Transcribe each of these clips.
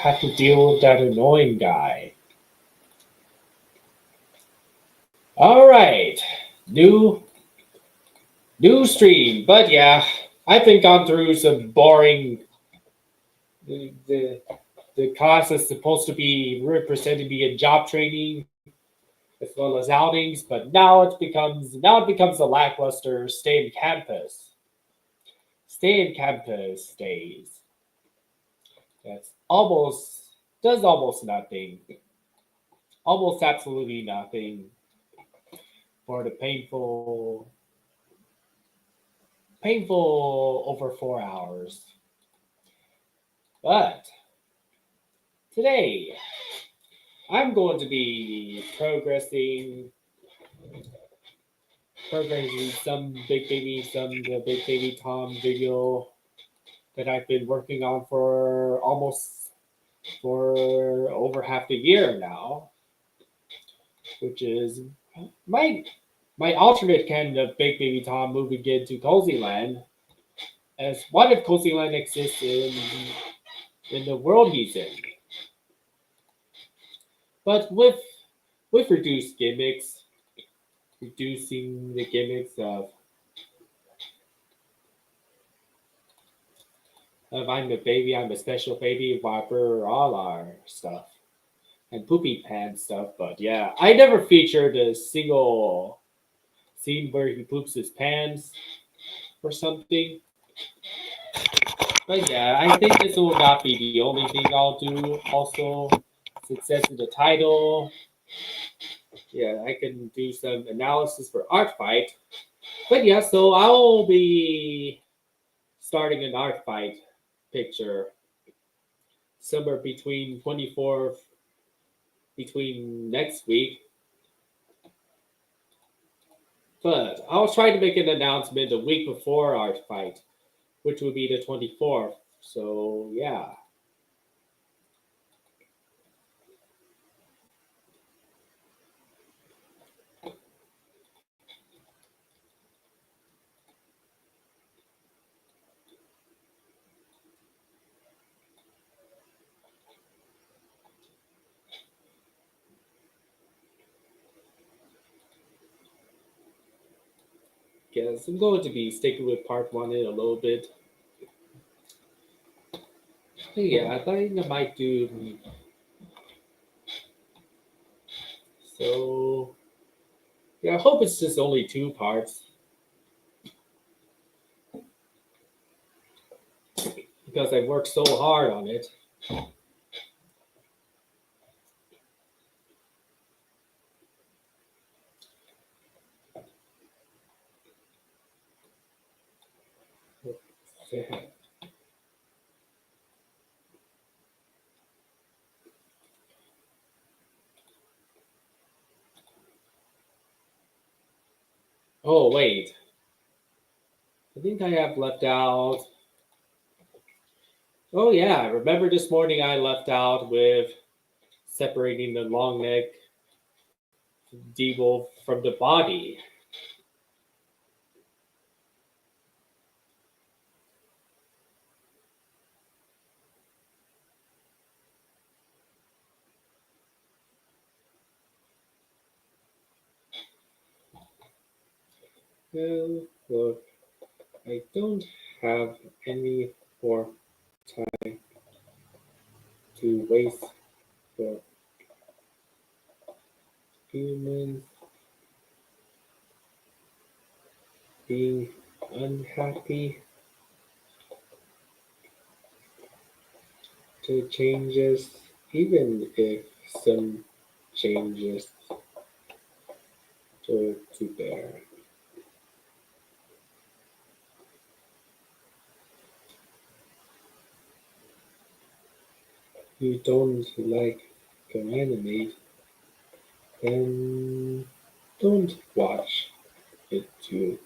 have to deal with that annoying guy. All right, new stream, but yeah, I've been gone through some boring. The class is supposed to be represented to be a job training as well as outings, but now it becomes a lackluster stay in campus days. That's almost nothing, almost absolutely nothing for the painful over 4 hours. But today I'm going to be progressing some the Big Baby Tom video that I've been working on for over half a year now, which is my my alternate kind of Big Baby Tom moving into Cozy Land, as what if Cozy Land exists in the world he's in, but with reducing the gimmicks of I'm a baby, I'm a special baby, whopper, all our stuff, and poopy pants stuff. But yeah, I never featured a single scene where he poops his pants or something. But yeah, I think this will not be the only thing I'll do. Also, success in the title. Yeah, I can do some analysis for Artfight. But yeah, so I'll be starting an Artfight picture somewhere between next week. But I'll try to make an announcement a week before Artfight, which would be the 24th. So yeah. Guess I'm going to be sticking with part one in a little bit. But yeah, I think I might do so. Yeah, I hope it's just only two parts because I worked so hard on it. Oh wait, I think I have left out. Oh yeah, I remember this morning I left out with separating the long neck devil from the body. Well, look, I don't have any more time to waste for humans being unhappy to changes, even if some changes to bear. You don't like anime, then don't watch it too.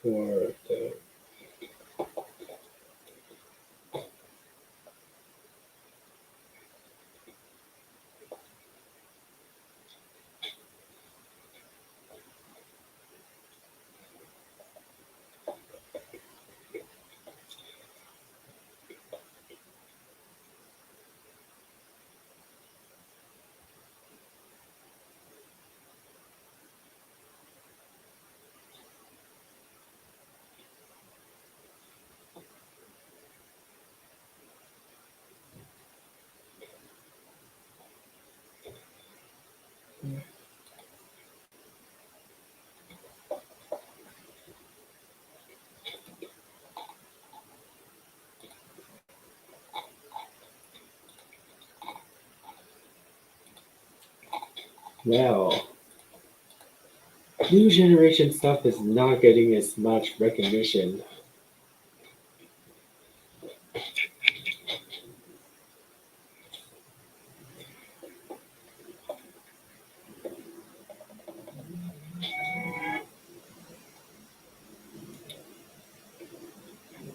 For the Well, new generation stuff is not getting as much recognition.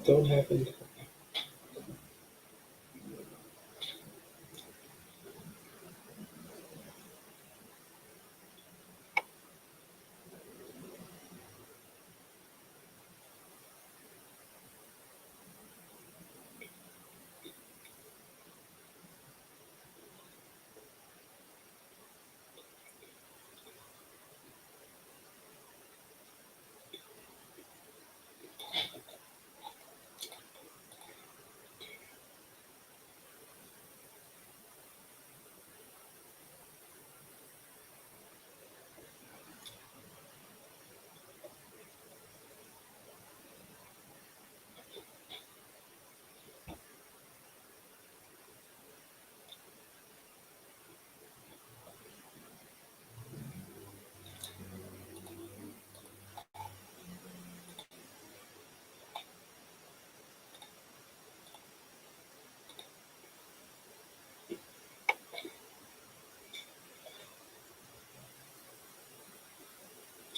Don't happen.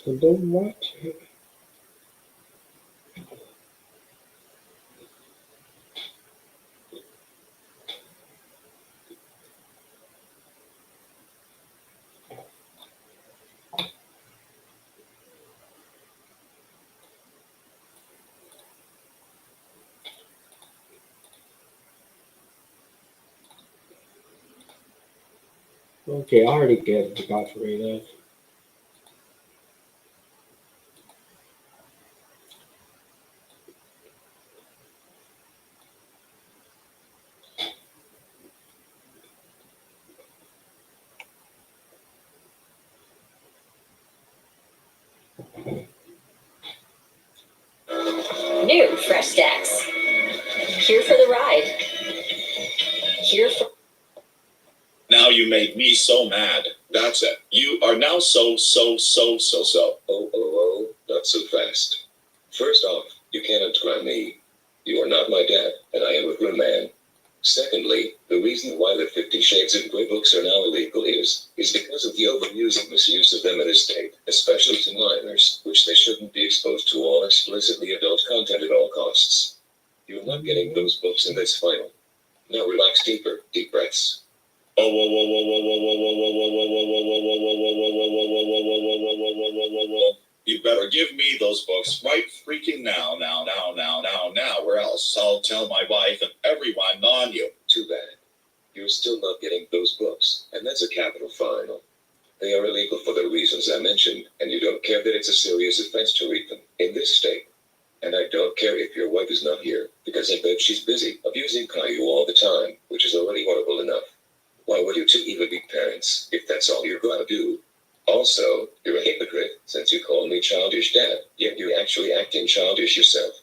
So don't watch it. Okay, I already get the got rid of. New fresh stacks. Here for the ride. Here for. Now you made me so mad. That's it. You are now so. Oh, not so fast. First off, you cannot cry me. You are not my dad, and I am a grown man. Secondly, the reason why the 50 Shades of Grey books are now illegal is because of the overuse and misuse of them in this state, especially to minors, which they shouldn't be exposed to all explicitly adult content at all costs. You are not getting those books in this final. Now relax deeper, deep breaths. You better give me those books right freaking now, or else I'll tell my wife and everyone on you. Too bad. You're still not getting those books, and that's a capital fine. They are illegal for the reasons I mentioned, and you don't care that it's a serious offense to read them in this state. And I don't care if your wife is not here, because I bet she's busy abusing Caillou all the time, which is already horrible enough. Why would you two even be parents, if that's all you're gonna do? Also, you're a hypocrite, since you call me childish dad, yet you're actually acting childish yourself.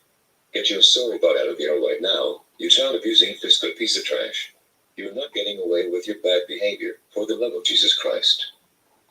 Get your sorry butt out of here right now, you child-abusing fiscal piece of trash. You're not getting away with your bad behavior, for the love of Jesus Christ.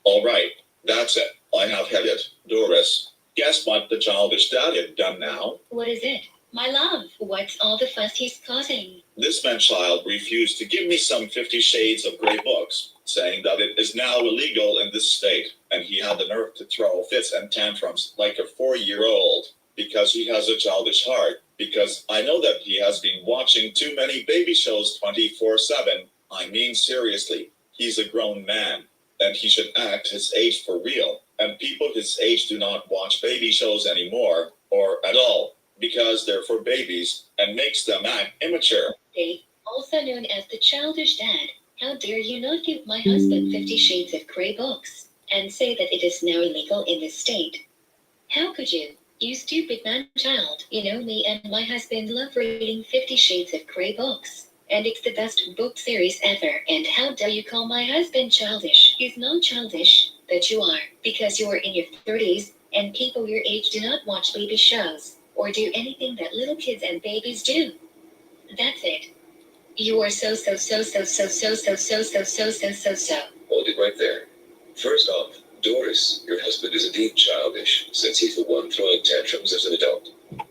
All right, that's it. I have had it. Doris, guess what the childish dad had done now? What is it? My love, what's all the fuss he's causing? This man-child refused to give me some 50 Shades of Grey books, saying that it is now illegal in this state, and he had the nerve to throw fits and tantrums like a 4-year-old, because he has a childish heart, because I know that he has been watching too many baby shows 24/7. I mean seriously, he's a grown man, and he should act his age for real, and people his age do not watch baby shows anymore, or at all, because they're for babies, and makes them act immature. Hey, also known as the childish dad, how dare you not give my husband 50 Shades of Grey books, and say that it is now illegal in this state? How could you? You stupid man-child. You know me and my husband love reading 50 Shades of Grey books, and it's the best book series ever, and how dare you call my husband childish? He's not childish, but you are, because you're in your 30s, and people your age do not watch baby shows, or do anything that little kids and babies do. That's it. You are so. Hold it right there. First off, Doris, your husband is indeed childish, since he's the one throwing tantrums as an adult.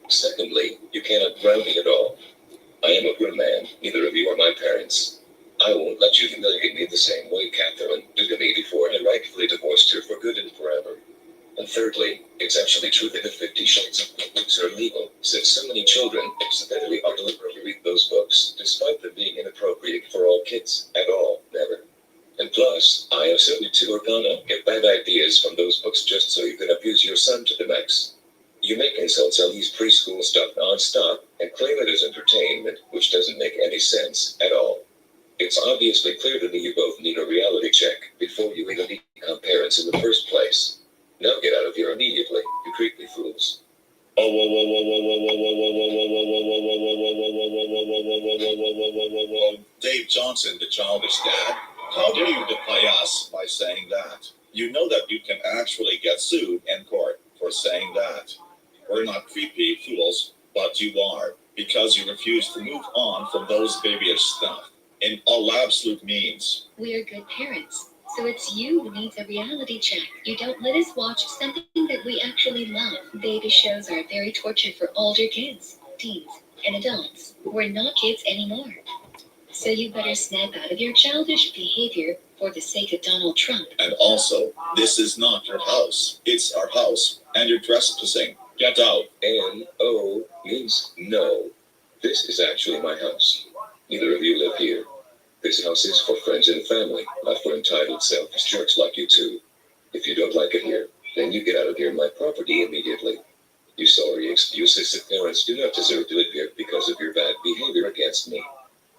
Secondly, you cannot ground me at all. I am a grown man, neither of you are my parents. I won't let you humiliate me the same way Catherine did to me before I rightfully divorced her for good and forever. And thirdly, it's actually true that the 50 Shades of Grey books are illegal, since so many children accidentally or deliberately read those books, despite them being inappropriate for all kids, at all, never. And plus, I assume you two are gonna get bad ideas from those books just so you can abuse your son to the max. You make insults on his preschool stuff non-stop and claim it as entertainment, which doesn't make any sense at all. It's obviously clear to me you both need a reality check before you even become parents in the first place. Now get out of here immediately, you creepy fools. Dave Johnson, the childish dad, how dare you defy us by saying that? You know that you can actually get sued in court for saying that. We're not creepy fools, but you are, because you refuse to move on from those babyish stuff, in all absolute means. We're good parents, so it's you who needs a reality check. You don't let us watch something that we actually love. Baby shows are very torture for older kids, teens, and adults. We're not kids anymore. So you better snap out of your childish behavior for the sake of Donald Trump. And also, this is not your house. It's our house, and you're trespassing. Get out. N-O means no. This is actually my house. Neither of you live here. This house is for friends and family, not for entitled selfish jerks like you two. If you don't like it here, then you get out of here my property immediately. You sorry excuses if parents do not deserve to live here because of your bad behavior against me.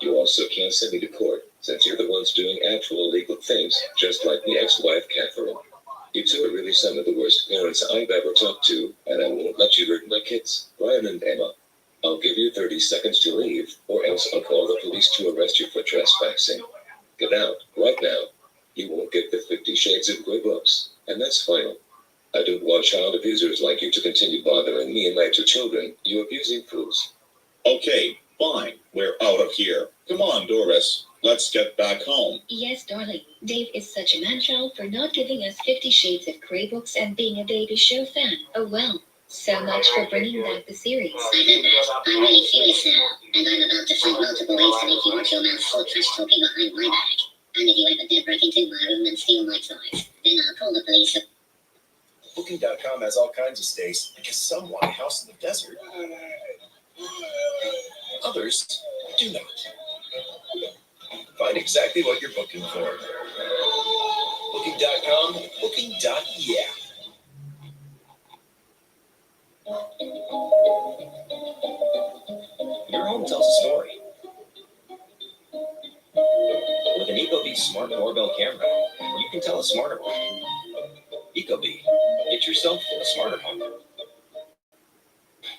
You also can't send me to court, since you're the ones doing actual illegal things, just like the ex-wife Catherine. You two are really some of the worst parents I've ever talked to, and I won't let you hurt my kids, Brian and Emma. I'll give you 30 seconds to leave, or else I'll call the police to arrest you for trespassing. Get out, right now. You won't get the 50 Shades of Grey books, and that's final. I don't want child abusers like you to continue bothering me and my two children, you abusing fools. Okay, fine. We're out of here. Come on, Doris. Let's get back home. Yes, darling. Dave is such a man-child for not giving us 50 Shades of Grey books and being a baby show fan. Oh well. So much for bringing back the series. I heard that. I'm really furious now, and I'm about to find multiple ways to make you watch your mouth full trash talking behind my back. And if you ever dare break into my room and steal my toys, then I'll call the police. Booking.com has all kinds of stays, because some want a house in the desert. Others do not. Find exactly what you're booking for. Booking.com, booking.yeah. Your home tells a story. With an Ecobee smart doorbell camera, you can tell a smarter one. Ecobee, get yourself a smarter home.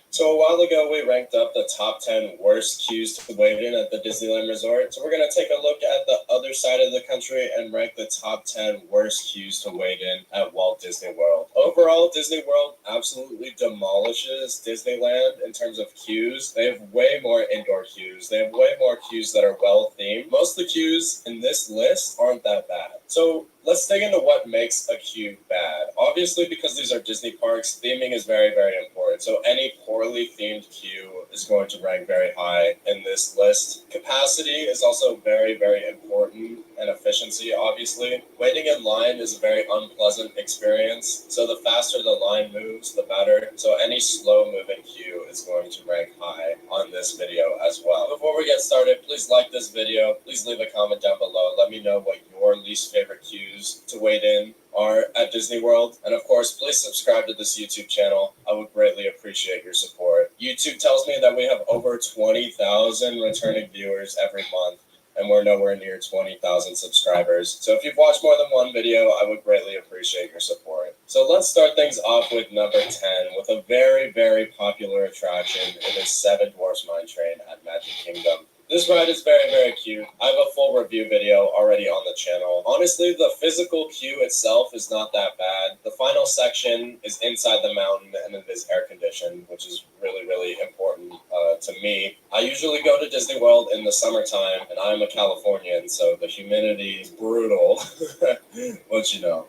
So a while ago, we ranked up the top 10 worst queues to wait in at the Disneyland Resort. So we're going to take a look at the other side of the country and rank the top 10 worst queues to wait in at Walt Disney World. Overall, Disney World absolutely demolishes Disneyland in terms of queues. They have way more indoor queues. They have way more queues that are well-themed. Most of the queues in this list aren't that bad. So let's dig into what makes a queue bad. Obviously, because these are Disney parks, theming is very, very important. So any poorly themed queue is going to rank very high in this list. Capacity is also very, very important, and efficiency, obviously. Waiting in line is a very unpleasant experience. So the faster the line moves, the better. So any slow-moving queue is going to rank high on this video as well. Before we get started, please like this video. Please leave a comment down below. Let me know what your least favorite queues to wait in are at Disney World. And of course, please subscribe to this YouTube channel. I would greatly appreciate your support. YouTube tells me that we have over 20,000 returning viewers every month, and we're nowhere near 20,000 subscribers. So if you've watched more than one video, I would greatly appreciate your support. So let's start things off with number 10, with a very, very popular attraction. It is Seven Dwarfs Mine Train at Magic Kingdom. This ride is very, very cute. I have a full review video already on the channel. Honestly, the physical queue itself is not that bad. The final section is inside the mountain and it is air conditioned, which is really, really important to me. I usually go to Disney World in the summertime, and I'm a Californian, so the humidity is brutal, but you know.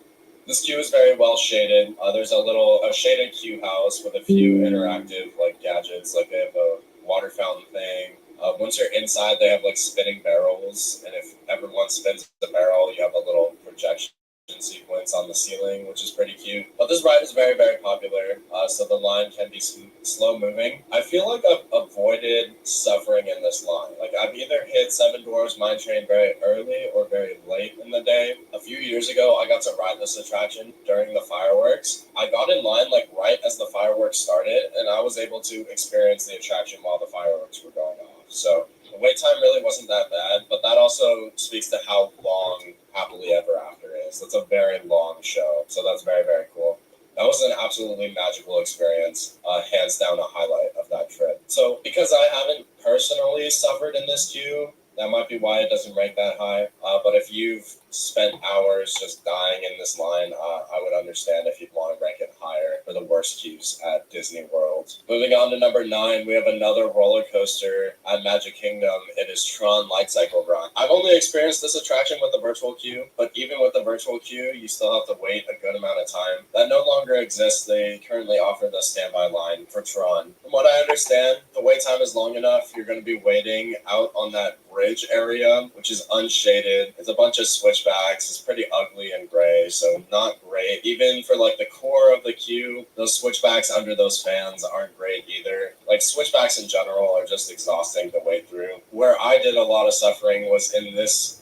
This queue is very well shaded. There's a shaded queue house with a few interactive like gadgets, like they have a water fountain thing. Once you're inside, they have like spinning barrels, and if everyone spins the barrel, you have a little projection sequence on the ceiling, which is pretty cute. But this ride is very, very popular, so the line can be slow moving. I feel like I've avoided suffering in this line. Like I've either hit Seven Dwarfs Mine Train very early or very late in the day. A few years ago, I got to ride this attraction during the fireworks. I got in line like right as the fireworks started, and I was able to experience the attraction while the fireworks were going off. So the wait time really wasn't that bad, but that also speaks to how long Happily Ever After is. That's a very long show, so that's very, very cool. That was an absolutely magical experience, hands down a highlight of that trip. So because I haven't personally suffered in this queue, that might be why it doesn't rank that high. But if you've spent hours just dying in this line, I would understand if you'd want to rank it higher for the worst queues at Disney World. Moving on to number 9, we have another roller coaster at Magic Kingdom. It is Tron Light Cycle Run. I've only experienced this attraction with the virtual queue, but even with the virtual queue, you still have to wait a good amount of time. That no longer exists. They currently offer the standby line for Tron. From what I understand, the wait time is long enough. You're going to be waiting out on that bridge area, which is unshaded. It's a bunch of switchbacks. It's pretty ugly and gray, so not great. Even for like the core of the queue, those switchbacks under those fans aren't great either. Like switchbacks in general are just exhausting to wait through. Where I did a lot of suffering was in this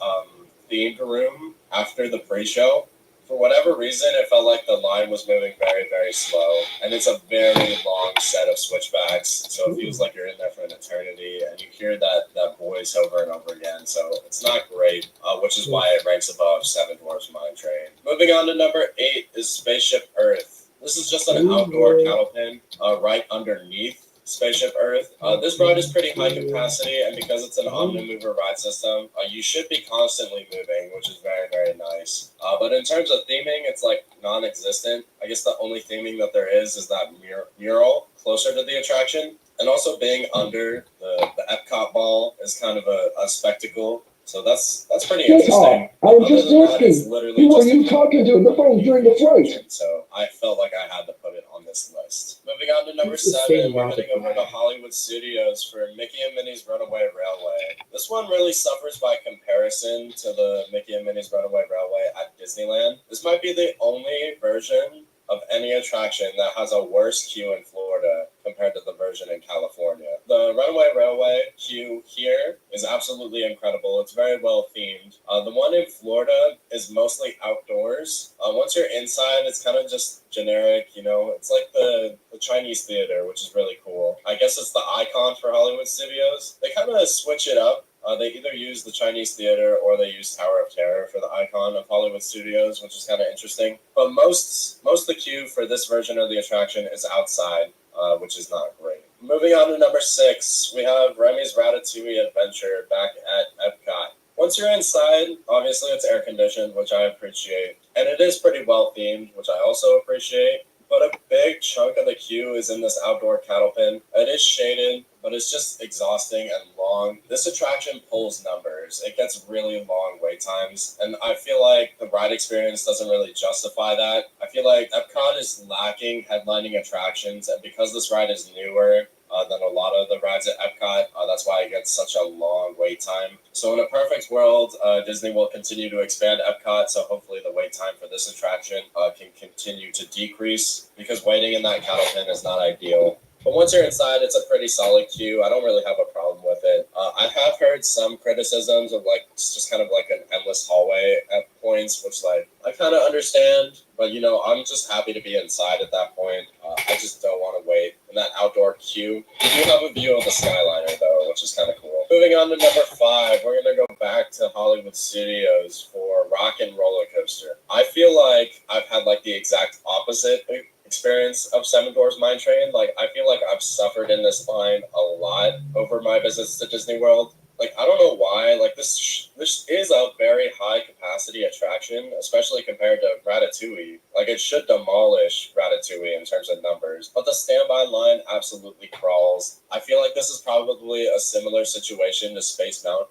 themed room after the pre-show. For whatever reason, it felt like the line was moving very, very slow. And it's a very long set of switchbacks. So it feels like you're in there for an eternity. And you hear that voice over and over again. So it's not great, which is why it ranks above Seven Dwarfs Mine Train. Moving on to number 8 is Spaceship Earth. This is just an outdoor cattle pen right underneath Spaceship Earth. This ride is pretty high capacity, and because it's an Omnimover ride system, you should be constantly moving, which is very, very nice. But in terms of theming, it's like non-existent. I guess the only theming that there is that mural closer to the attraction. And also being under the Epcot ball is kind of a spectacle. So that's pretty interesting. I was just asking, who are you talking to on the phone during the flight? So I felt like I had to put it on this list. Moving on to number 7, we're heading over to Hollywood Studios for Mickey and Minnie's Runaway Railway. This one really suffers by comparison to the Mickey and Minnie's Runaway Railway at Disneyland. This might be the only version of any attraction that has a worse queue in Florida compared to the version in California. The Runaway Railway queue here is absolutely incredible. It's very well themed. The one in Florida is mostly outdoors. Once you're inside, it's kind of just generic, you know. It's like the Chinese theater, which is really cool. I guess it's the icon for Hollywood Studios. They kind of switch it up. They either use the Chinese theater or they use Tower of Terror for the icon of Hollywood Studios, which is kind of interesting. But most of the queue for this version of the attraction is outside, which is not great. Moving on to number 6, we have Remy's Ratatouille Adventure back at Epcot. Once you're inside, obviously it's air conditioned, which I appreciate. And it is pretty well themed, which I also appreciate. But a big chunk of the queue is in this outdoor cattle pen. It is shaded, but it's just exhausting and long. This attraction pulls numbers. It gets really long wait times, and I feel like the ride experience doesn't really justify that. I feel like Epcot is lacking headlining attractions, and because this ride is newer than a lot of the rides at Epcot, that's why it gets such a long wait time. So in a perfect world, Disney will continue to expand Epcot, so hopefully the wait time for this attraction can continue to decrease, because waiting in that cattle pen is not ideal. But once you're inside, it's a pretty solid queue. I don't really have a problem with it. I have heard some criticisms of like it's just kind of like an endless hallway at points, which like I kind of understand. But you know, I'm just happy to be inside at that point. I just don't want to wait in that outdoor queue. You do have a view of the Skyliner though, which is kind of cool. Moving on to number 5, we're gonna go back to Hollywood Studios for Rock and Roller Coaster. I feel like I've had like the exact opposite experience of Seven Dwarfs Mine Train. Like I feel like I've suffered in this line a lot over my visits to Disney World. Like I don't know why. Like this is a very high capacity attraction, especially compared to Ratatouille. Like it should demolish Ratatouille in terms of numbers, but the standby line absolutely crawls. I feel like this is probably a similar situation to Space Mountain.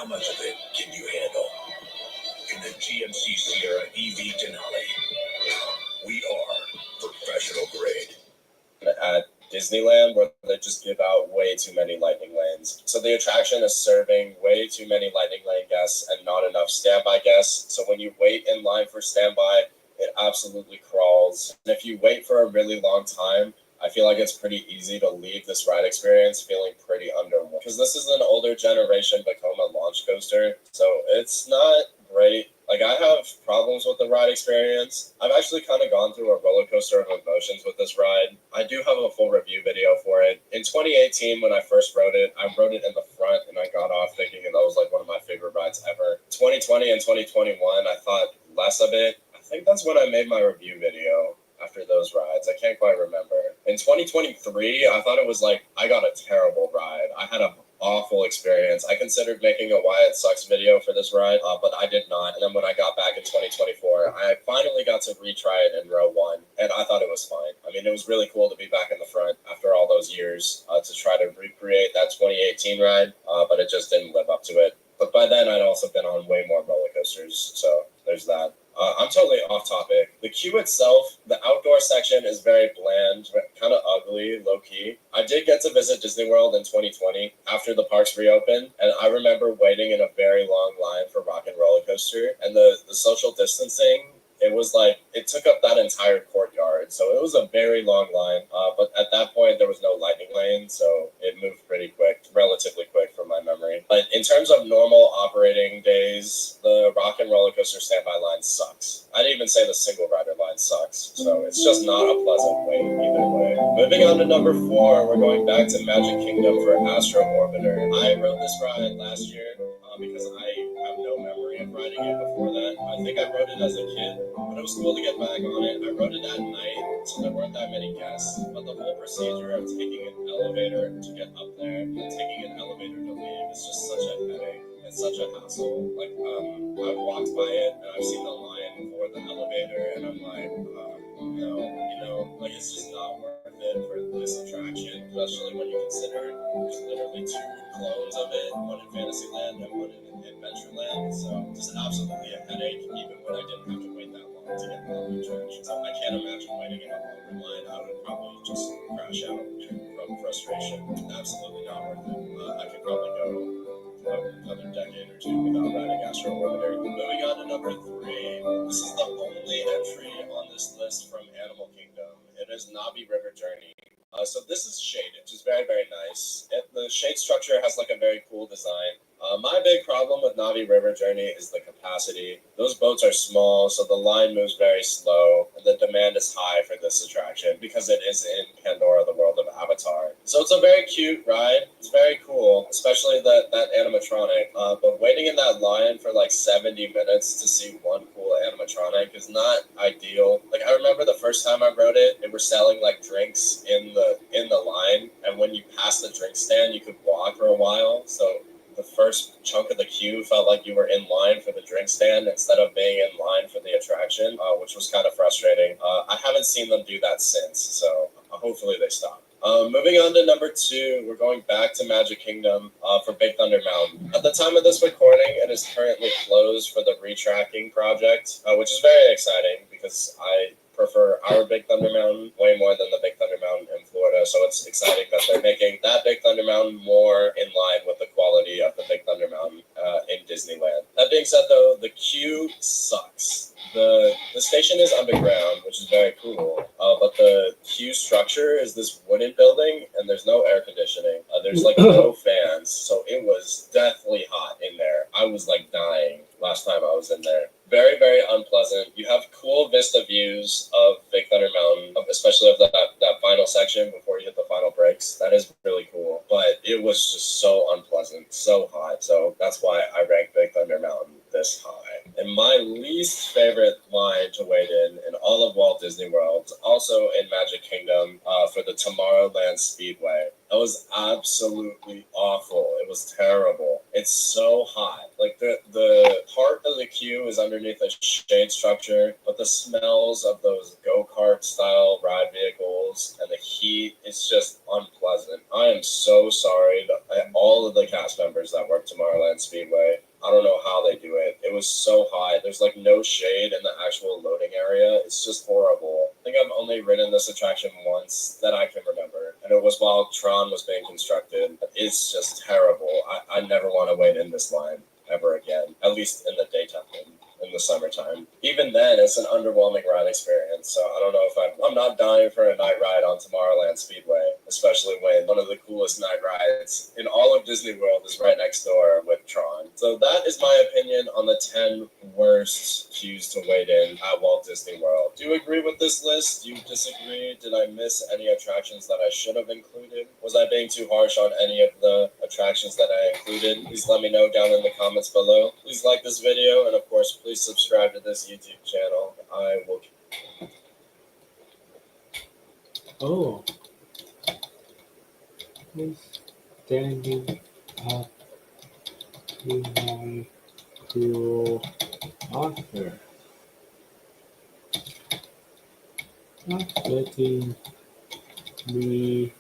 How much of it can you handle? In the GMC Sierra EV Denali, we are professional grade. At Disneyland, where they just give out way too many lightning lanes. So the attraction is serving way too many lightning lane guests and not enough standby guests. So when you wait in line for standby, it absolutely crawls. And if you wait for a really long time, I feel like it's pretty easy to leave this ride experience feeling pretty underwhelmed. Because this is an older generation Vekoma launch coaster, so it's not great. Like, I have problems with the ride experience. I've actually kind of gone through a roller coaster of emotions with this ride. I do have a full review video for it. In 2018, when I first rode it, I rode it in the front and I got off thinking that was like one of my favorite rides ever. 2020 and 2021, I thought less of it. I think that's when I made my review video after those rides. I can't quite remember. In 2023, I thought it was like, I got a terrible ride. I had a awful experience. I considered making a Why It Sucks video for this ride, but I did not. And then when I got back in 2024, I finally got to retry it in row one, and I thought it was fine. I mean, it was really cool to be back in the front after all those years to try to recreate that 2018 ride, but it just didn't live up to it. But by then, I'd also been on way more roller coasters, so there's that. I'm totally off topic. The queue itself, the outdoor section is very bland, kind of ugly, low-key. I did get to visit Disney World in 2020 after the parks reopened, and I remember waiting in a very long line for Rock and Roller Coaster, and the social distancing, it was like, it took up that entire courtyard, so it was a very long line, but at that point, there was no lightning lane, so it moved pretty quick, relatively quick from my memory. But in terms of normal operating days, the Rock and Roller Coaster standby line sucks. I'd even say the single rider line sucks, so it's just not a pleasant wait either way. Moving on to number 4, we're going back to Magic Kingdom for Astro Orbiter. I rode this ride last year because I have no memory of riding it before that. I think I rode it as a kid, but it was cool to get back on it. I rode it at night, so there weren't that many guests, but the whole procedure of taking an elevator to get up there and taking an elevator to leave is just such a headache. It's such a hassle. Like, I've walked by it and I've seen the line for the elevator, and I'm like, no, like, it's just not worth it for this attraction, especially when you consider there's literally 2 clones of it, one in Fantasyland and one in Adventureland. So just absolutely a headache, even when I didn't have to wait that long to get on the attraction. So I can't imagine waiting in a longer line. I would probably just crash out from frustration. Absolutely not worth it. I could probably go another decade or 2 without riding Astro Orbiter. Moving on to number 3. This is the only entry on this list from Animal Kingdom. It is Navi River Journey. So this is shaded, which is very, very nice. The shade structure has like a very cool design. My big problem with Navi River Journey is the capacity. Those boats are small, so the line moves very slow, and the demand is high for this attraction because it is in Pandora, the world of Avatar. So it's a very cute ride. It's very cool, especially that animatronic. But waiting in that line for like 70 minutes to see one cool animatronic is not ideal. Like, I remember the first time I rode it, they were selling like drinks in the line, and when you passed the drink stand, you could walk for a while. So the first chunk of the queue felt like you were in line for the drink stand instead of being in line for the attraction, which was kind of frustrating. I haven't seen them do that since, so hopefully they stop. Moving on to number 2, we're going back to Magic Kingdom for Big Thunder Mountain. At the time of this recording, it is currently closed for the retracking project, which is very exciting because I prefer our Big Thunder Mountain way more than the Big Thunder Mountain in Florida, so it's exciting that they're making that Big Thunder Mountain more in line with the quality of the Big Thunder Mountain in Disneyland. That being said, though, the queue sucks. The station is underground, which is very cool, but the queue structure is this wooden building, and there's no air conditioning. There's like no fans, so it was deathly hot in there. I was like dying last time I was in there. Very, very unpleasant. You have cool vista views of Big Thunder Mountain, especially of that final section before you hit the final breaks. That is really cool, but it was just so unpleasant, so hot. So that's why I ranked Big Thunder Mountain this high. And my least favorite line to wait in all of Walt Disney World, also in Magic Kingdom, for the Tomorrowland Speedway. That was absolutely awful. It was terrible. It's so hot. Like, the part of the queue is underneath a shade structure, but the smells of those go-kart style ride vehicles and the heat is just unpleasant. I am so sorry to All of the cast members that work Tomorrowland Speedway, I don't know how they do it. It was so hot. There's like no shade in the actual loading area. It's just horrible. I think I've only ridden this attraction once that I can remember, and it was while Tron was being constructed. It's just terrible. I never want to wait in this line ever again, at least in the daytime. In the summertime. Even then, it's an underwhelming ride experience, so I don't know if I'm not dying for a night ride on Tomorrowland Speedway, especially when one of the coolest night rides in all of Disney World is right next door with Tron. So that is my opinion on the 10 worst queues to wait in at Walt Disney World. Do you agree with this list? Do you disagree? Did I miss any attractions that I should have included? Was I being too harsh on any of the attractions that I included? Please let me know down in the comments below. Please like this video, and of course, please subscribe to this YouTube channel. I will. Oh. He's standing up to my cruel author. Not letting me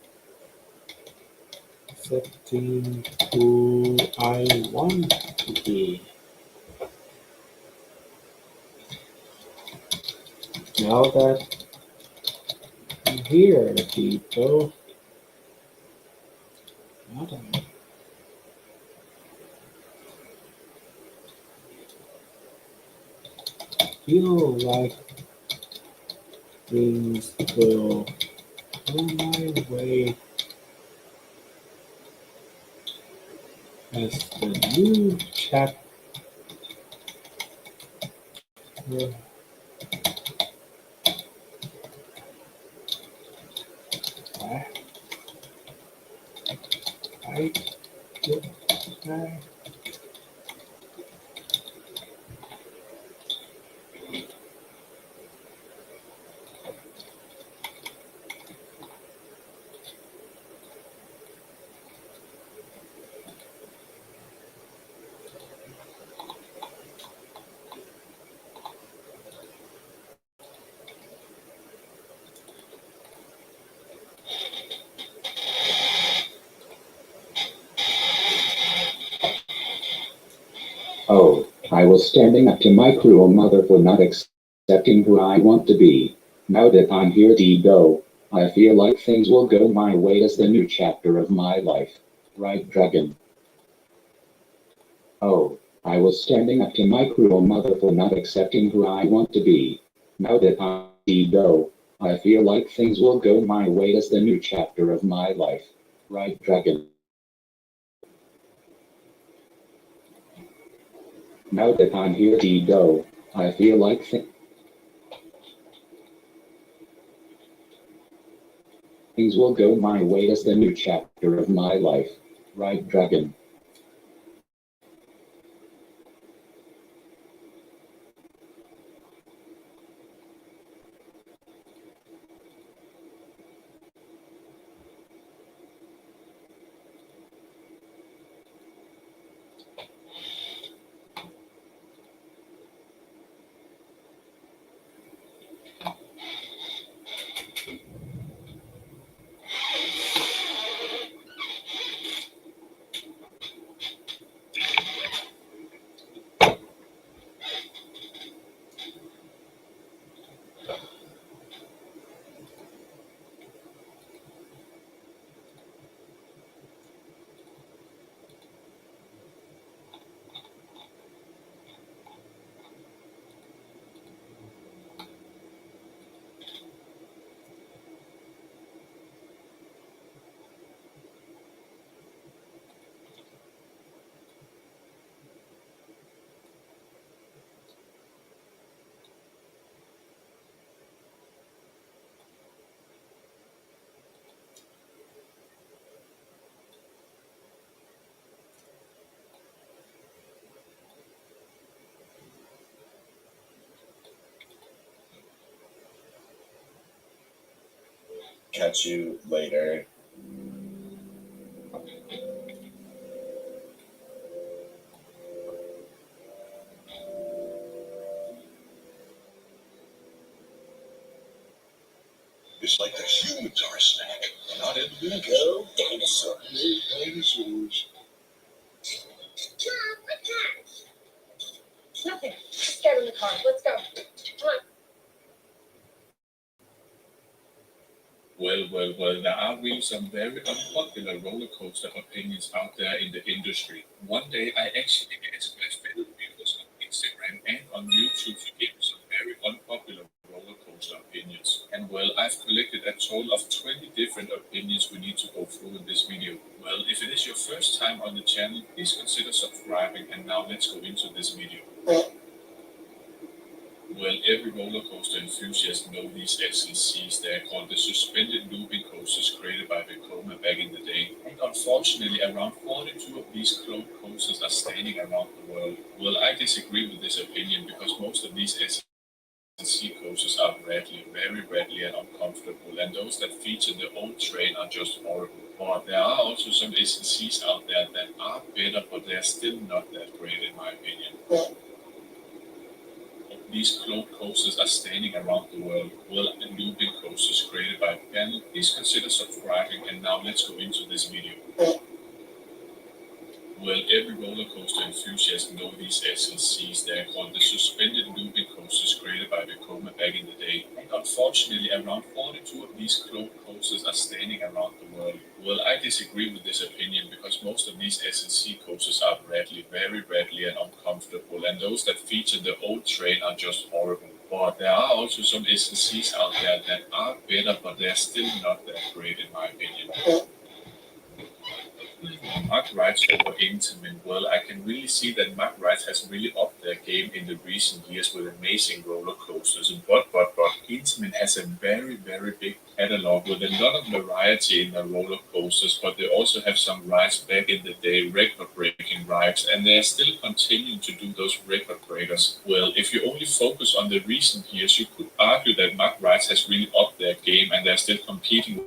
accepting who I want to be. Now that I'm here, people. Now that I feel like things will go my way as the new chapter I Oh, I was standing up to my cruel mother for not accepting who I want to be. Now that I'm here to go, I feel like things will go my way as the new chapter of my life. Right, Dragon? Oh, I was standing up to my cruel mother for not accepting who I want to be. Now that I'm here to go, I feel like things will go my way as the new chapter of my life. Right, Dragon? Now that I'm here to go, I feel like things will go my way as the new chapter of my life. Right, Dragon? Catch you later. It's like the humans are a snack, not a vegan. Go dinosaur. Dinosaurs. Mom, what's that? Nothing. Just get in the car. Let's go. Come on. Well, there are really some very unpopular roller coaster opinions out there in the industry. One day I actually asked my fellow viewers on Instagram and on YouTube to give me some very unpopular roller coaster opinions. And well, I've collected a total of 20 different opinions we need to go through in this video. Well, if it is your first time on the channel, please consider subscribing, and now let's go into this video. Well, every roller coaster enthusiast know these SLCs. They are called the suspended looping coasters created by Vekoma back in the day. And unfortunately, around 42 of these closed coasters are standing around the world. Well, I disagree with this opinion because most of these SLC coasters are very rattly and uncomfortable, and those that feature the old train are just horrible. But there are also some SLCs out there that are better, but they are still not that great in my opinion. These closed coasters are standing around the world. Well, and looping coasters created by Panel. Please consider subscribing, and now let's go into this video. Well, every roller coaster enthusiast know these SLCs. They are called the suspended looping coasters created by Vekoma back in the day. And unfortunately, around 42 of these closed coasters are standing around the world. Well, I disagree with this opinion because most of these SLC coasters are very rattly and uncomfortable, and those that feature the old train are just horrible. But there are also some SLCs out there that are better, but they're still not that great in my opinion. Mark Rides over Intamin. Well, I can really see that Mark Rides has really upped their game in the recent years with amazing roller coasters. But Intamin has a very big catalog with a lot of variety in their roller coasters, but they also have some rides back in the day, record-breaking rides, and they are still continuing to do those record breakers. Well, if you only focus on the recent years, you could argue that Mark Rides has really upped their game and they're still competing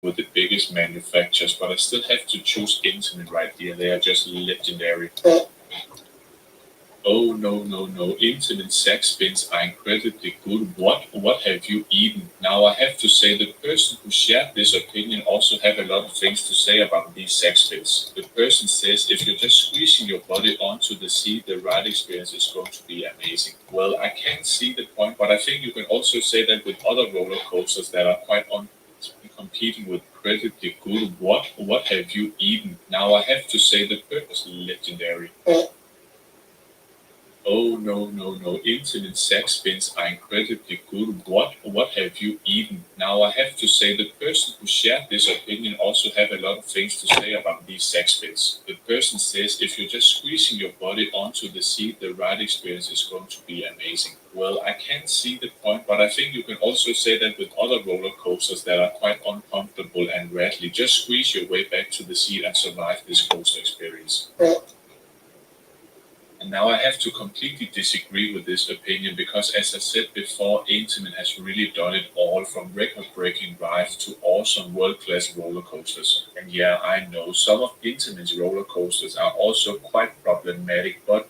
with the biggest manufacturers, but I still have to choose Intamin right here. They are just legendary. Oh no, Intamin sack spins are incredibly good. What have you eaten? Now I have to say the person who shared this opinion also have a lot of things to say about these sack spins. The person says if you're just squeezing your body onto the seat, the ride experience is going to be amazing. Well, I can see the point, but I think you can also say that with other roller coasters that are quite competing with incredibly good. What have you eaten? Now I have to say the bird was legendary. Oh no, Intamin sack spins are incredibly good. What have you eaten? Now I have to say the person who shared this opinion also have a lot of things to say about these sack spins. The person says if you're just squeezing your body onto the seat, the ride experience is going to be amazing. Well, I can see the point, but I think you can also say that with other roller coasters that are quite uncomfortable and rattly, just squeeze your way back to the seat and survive this coaster experience. And now I have to completely disagree with this opinion because, as I said before, Intamin has really done it all from record-breaking rides to awesome world-class roller coasters. And yeah, I know some of Intamin's roller coasters are also quite problematic, but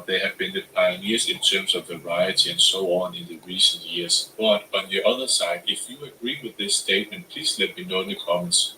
they have been the pioneers in terms of variety and so on in the recent years. But on the other side, if you agree with this statement, please let me know in the comments.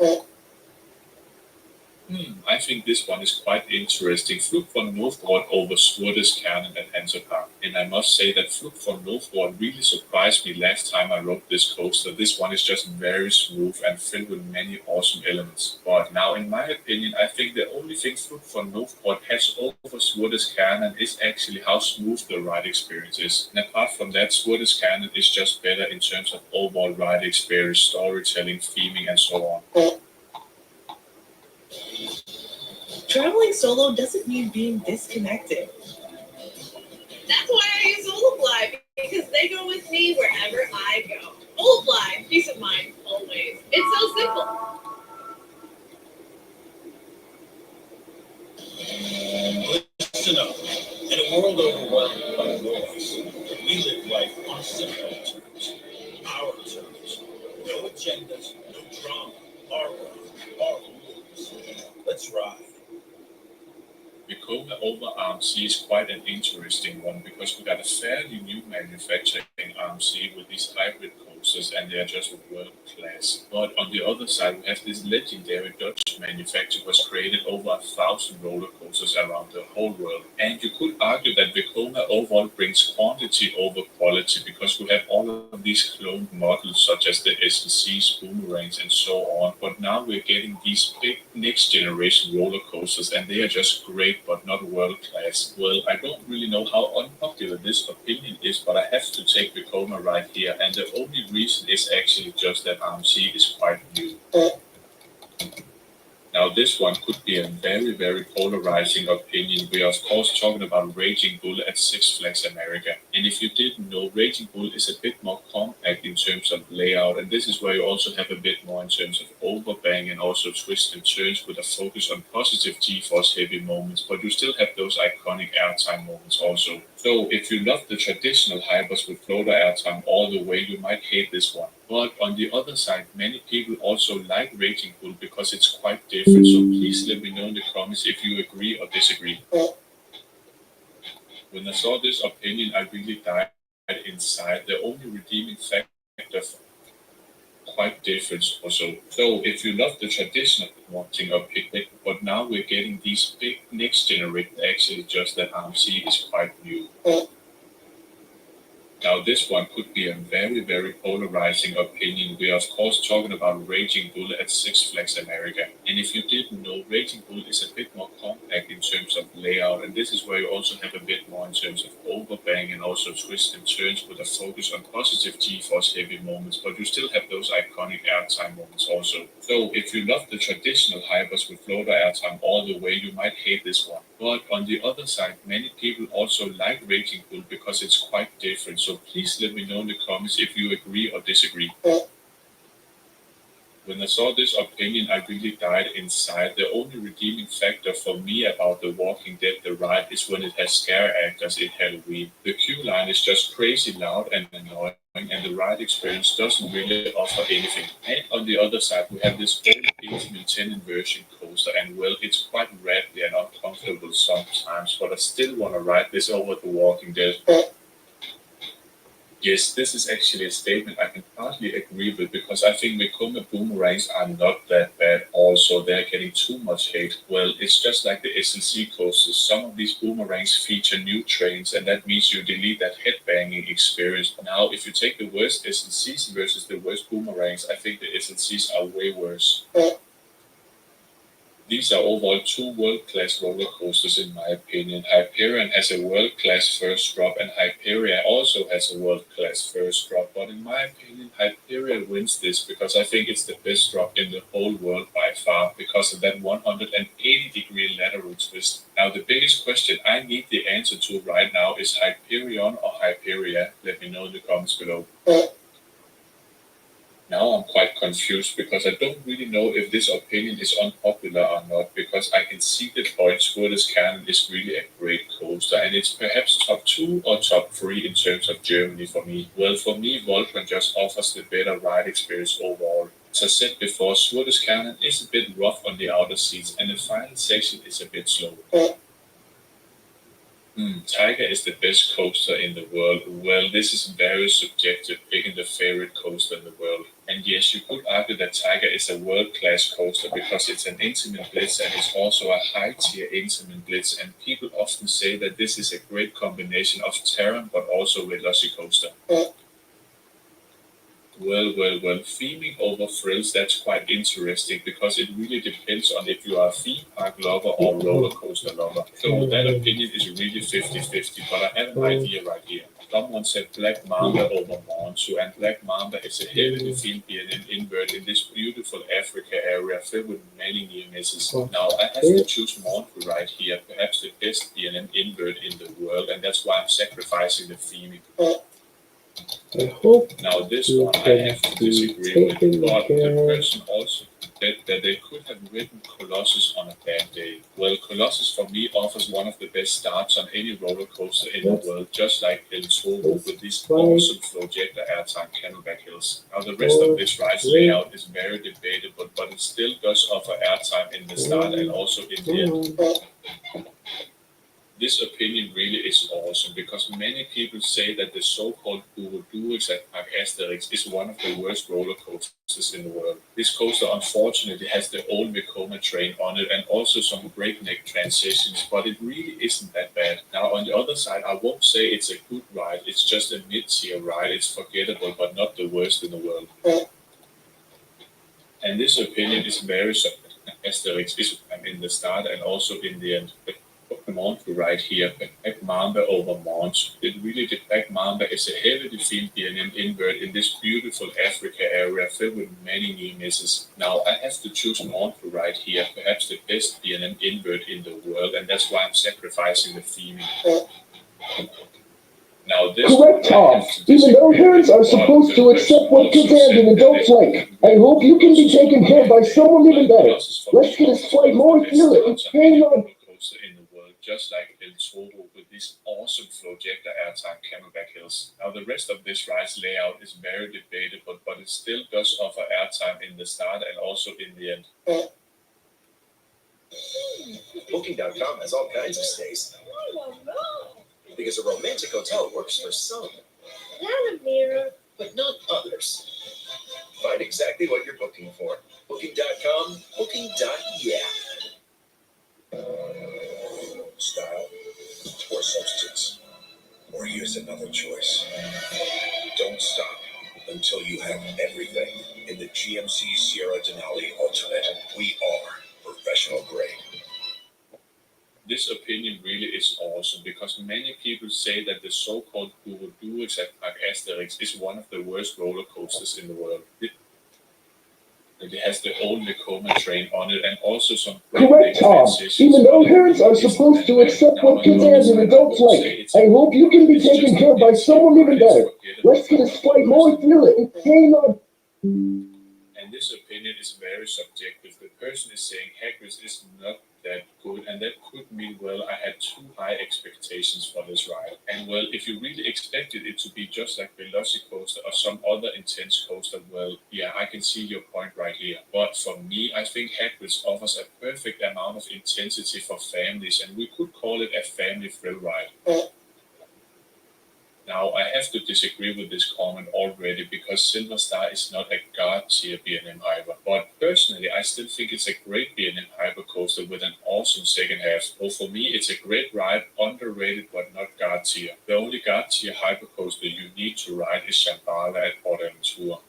I think this one is quite interesting. Flugt von Novgorod over Surpassing at Hansa Park. And I must say that Flugt von Novgorod really surprised me last time I rode this coaster. This one is just very smooth and filled with many awesome elements. But now, in my opinion, I think the only thing Flugt von Novgorod has over Surpassing is actually how smooth the ride experience is. And apart from that, Surpassing is just better in terms of overall ride experience, storytelling, theming, and so on. Traveling solo doesn't mean being disconnected. That's why I use Holofly, because they go with me wherever I go. Holofly, peace of mind, always. It's so simple. Listen up. In a world overwhelmed by noise, we live life on simple terms. Our terms. No agendas, no drama. Our world, our rules. Let's ride. Vekoma over RMC is quite an interesting one because we got a fairly new manufacturing RMC with these hybrid coasters coasters, and they are just world class. But on the other side, we have this legendary Dutch manufacturer who has created over 1,000 roller coasters around the whole world. And you could argue that Vekoma overall brings quantity over quality because we have all of these cloned models such as the SLCs, boomerangs, and so on. But now we're getting these big next generation roller coasters, and they are just great but not world class. Well, I don't really know how unpopular this opinion is, but I have to take Vekoma right here, and the only reason is actually just that RMC is quite new. Now, this one could be a very, very polarizing opinion. We are, of course, talking about Raging Bull at Six Flags America. And if you didn't know, Raging Bull is a bit more compact in terms of layout, and this is where you also have a bit more in terms of overbang and also twists and turns with a focus on positive G-force heavy moments, but you still have those iconic airtime moments also. So, if you love the traditional hypers with floater airtime all the way, you might hate this one. But on the other side, many people also like Raging Bull because it's quite different. So please let me know in the comments if you agree or disagree. When I saw this opinion, I really died inside. The only redeeming factor quite different also. So if you love the traditional watching of picnic, but now we're getting these big next generation, actually just that RMC is quite new. Now, this one could be a very, very polarizing opinion. We are, of course, talking about Raging Bull at Six Flags America. And if you didn't know, Raging Bull is a bit more compact in terms of layout, and this is where you also have a bit more in terms of overbang and also twists and turns with a focus on positive G-force heavy moments, but you still have those iconic airtime moments also. So, if you love the traditional hypers with floater airtime all the way, you might hate this one. But on the other side, many people also like Raging Bull because it's quite different. So please let me know in the comments if you agree or disagree. When I saw this opinion, I really died inside. The only redeeming factor for me about The Walking Dead The Ride is when it has scare actors in Halloween. The queue line is just crazy loud and annoying, and the ride experience doesn't really offer anything. And on the other side, we have this old intimate 10 inversion coaster, and well, it's quite rattly and uncomfortable sometimes, but I still want to ride this over The Walking Dead. Yes, this is actually a statement I can partly agree with because I think Vekoma boomerangs are not that bad. Also, they're getting too much hate. Well, it's just like the SLC coasters. Some of these boomerangs feature new trains, and that means you delete that headbanging experience. Now, if you take the worst SLCs versus the worst boomerangs, I think the SLCs are way worse. These are overall two world-class roller coasters in my opinion. Hyperion has a world-class first drop, and Hyperia also has a world-class first drop. But in my opinion, Hyperia wins this because I think it's the best drop in the whole world by far because of that 180-degree lateral twist. Now the biggest question I need the answer to right now is Hyperion or Hyperia? Let me know in the comments below. Now I'm quite confused because I don't really know if this opinion is unpopular or not because I can see the point Swedish Cannon is really a great coaster and it's perhaps top 2 or top 3 in terms of Germany for me. Well, for me, Voltron just offers the better ride experience overall. As I said before, Swedish Cannon is a bit rough on the outer seats and the final section is a bit slow. Tiger is the best coaster in the world. Well, this is very subjective, picking the favorite coaster in the world. And yes, you could argue that Tiger is a world-class coaster because it's an intimate blitz and it's also a high-tier intimate blitz. And people often say that this is a great combination of Terran but also Velocicoaster. Well, theming over thrills, that's quite interesting because it really depends on if you are a theme park lover or roller coaster lover. So that opinion is really 50-50, but I have an idea right here. Someone said Black Mamba over Montu, and Black Mamba is a heavily themed B&M invert in this beautiful Africa area filled with many near misses. Now, I have to choose Montu right here, perhaps the best B&M invert in the world, and that's why I'm sacrificing the theming. I hope now this one I have to disagree with, but the person also said that they could have written Colossus on a bad day. Well, Colossus for me offers one of the best starts on any roller coaster in the world, just like El Toro with these awesome Flowjector airtime Candleback Hills. Now the rest of this ride's layout is very debatable, but it still does offer airtime in the start and also in the end. This opinion really is awesome because many people say that the so-called Ouroboros at Asterix is one of the worst roller coasters in the world. This coaster unfortunately has the old Vekoma train on it and also some breakneck transitions, but it really isn't that bad. Now on the other side, I won't say it's a good ride, it's just a mid-tier ride, it's forgettable but not the worst in the world. And this opinion is very Asterix is in the start and also in the end. Mont right here, Back Mamba over Mont. It really the Back Mamba is a heavily themed B&M invert in this beautiful Africa area filled with many near misses. Now I have to choose Mont right here, perhaps the best B&M invert in the world, and that's why I'm sacrificing the theming. Now this correct, Tom. Even though parents are supposed to accept what kids and adults like, I hope you can be taken care of by someone even better. Let's get this flight more through it and hang on. In the world, just like El Toro with this awesome Flowjector airtime Camelback Hills. Now the rest of this ride's layout is very debatable, but it still does offer airtime in the start and also in the end. Booking.com has all kinds of stays. Because a romantic hotel works for some. Not a mirror. But not others. Find exactly what you're booking for. Booking.com, booking.yeah. Style or substance, or use another choice. Don't stop until you have everything in the GMC Sierra Denali Ultimate. We are professional grade. This opinion really is awesome because many people say that the so-called Ouroboros at Asterix is one of the worst roller coasters in the world. It has the old Vekoma train on it and also some correct, Tom. Even though parents are supposed to accept what kids and adults like, I hope you can be taken care of by someone even better. Let's get this flight more through it and hang on. And this opinion is very subjective. The person is saying Hagrid is not that good, and that could mean, well, I had too high expectations for this ride. And well, if you really expected it to be just like Velocicoaster or some other intense coaster, well, yeah, I can see your point right here. But for me, I think Hagrid offers a perfect amount of intensity for families, and we could call it a family thrill ride. Now, I have to disagree with this comment already because Silver Star is not a God tier B&M Hyper, but personally, I still think it's a great B&M Hyper coaster with an awesome second half. So for me, it's a great ride, underrated but not God tier. The only God tier hyper coaster you need to ride is Shambhala at PortAventura.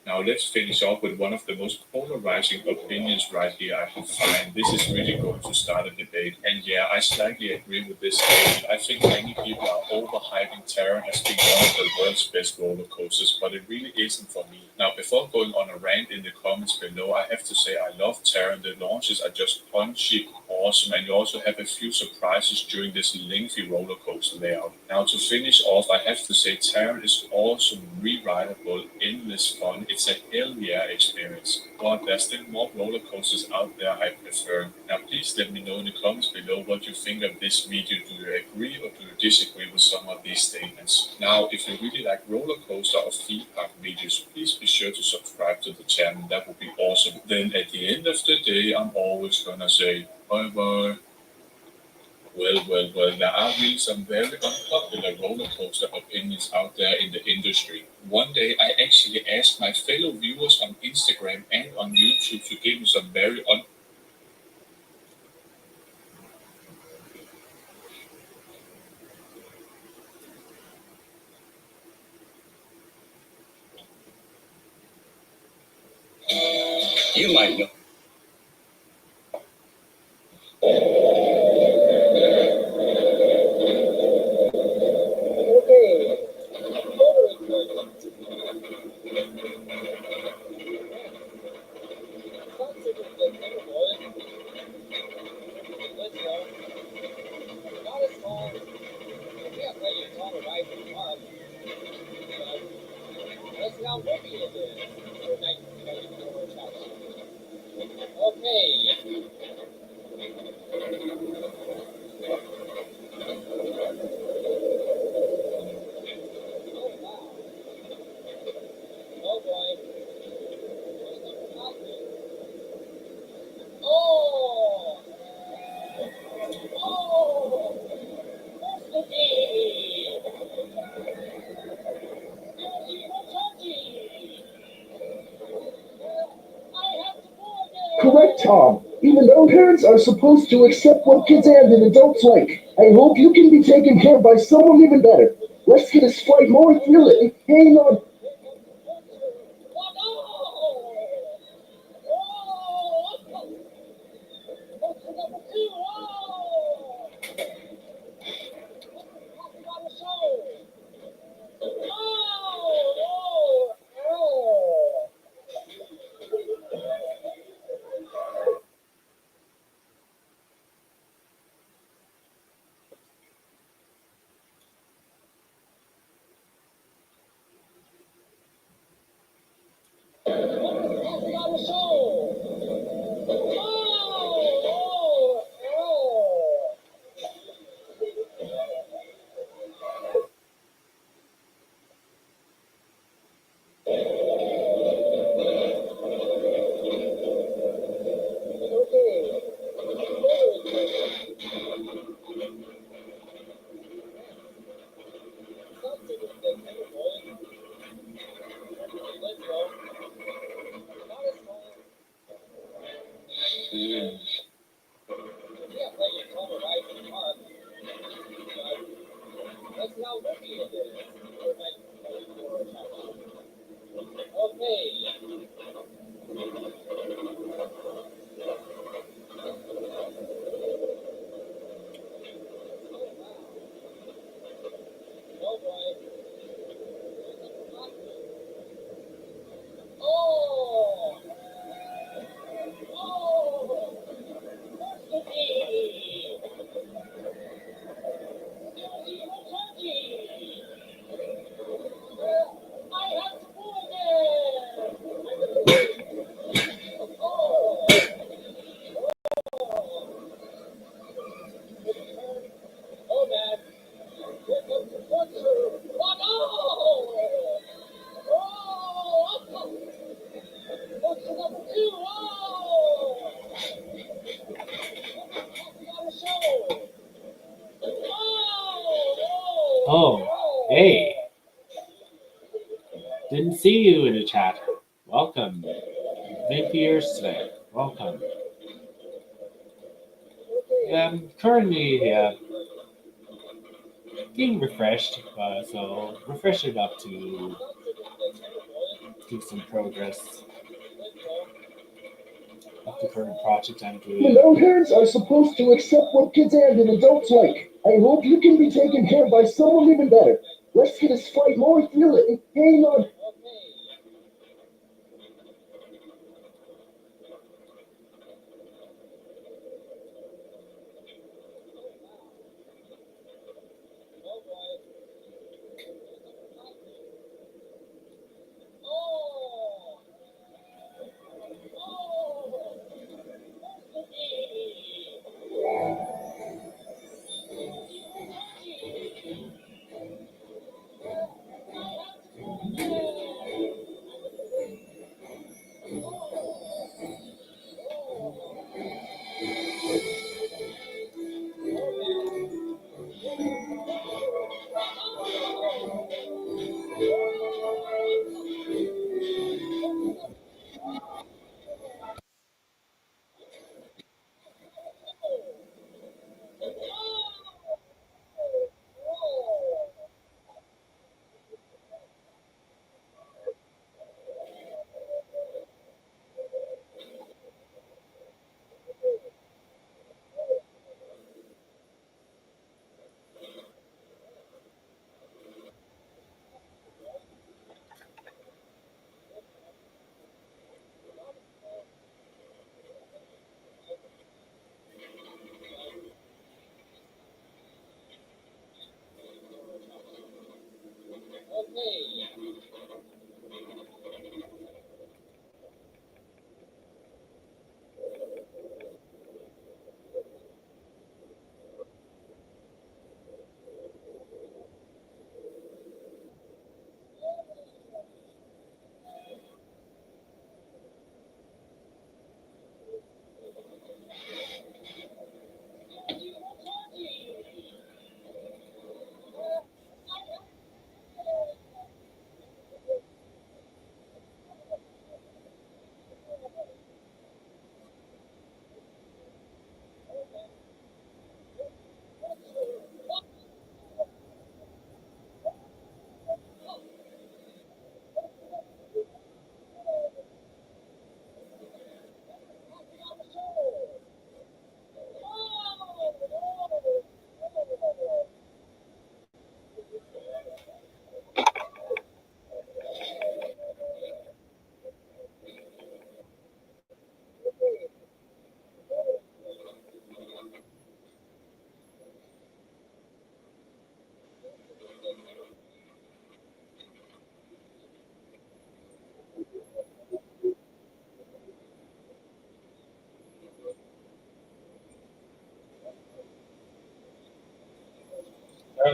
Now let's finish off with one of the most polarizing opinions right here I can find. This is really going to start a debate. And yeah, I slightly agree with this statement. I think many people are overhyping Terran as being one of the world's best roller coasters, but it really isn't for me. Now, before going on a rant in the comments below, I have to say I love Terran. The launches are just punchy, awesome, and you also have a few surprises during this lengthy roller coaster layout. Now, to finish off, I have to say Terran is awesome, re-rideable, endless fun. It's a hell yeah experience. But there's still more roller coasters out there I prefer. Now please let me know in the comments below what you think of this video. Do you agree or do you disagree with some of these statements? Now if you really like roller coaster or theme park videos, please be sure to subscribe to the channel. That would be awesome. Then at the end of the day, I'm always gonna say bye bye. Well, there are really some very unpopular roller coaster opinions out there in the industry. One day I actually asked my fellow viewers on Instagram and on YouTube to give me some very You might know. Correct, Tom. Even though parents are supposed to accept what kids and adults like, I hope you can be taken care of by someone even better. Let's get this fight more thrilling. Hang on. Oh, hey. Didn't see you in the chat. Welcome. Vintiers today. Welcome. Yeah, I'm currently getting refreshed, so refreshing up to do some progress of the current project I'm doing. Even though parents are supposed to accept what kids and adults like, I hope you can be taken care of by someone even better. Let's get this fight more thrilling. Hang on.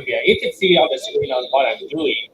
Yeah, you can see on the screen on what I'm doing.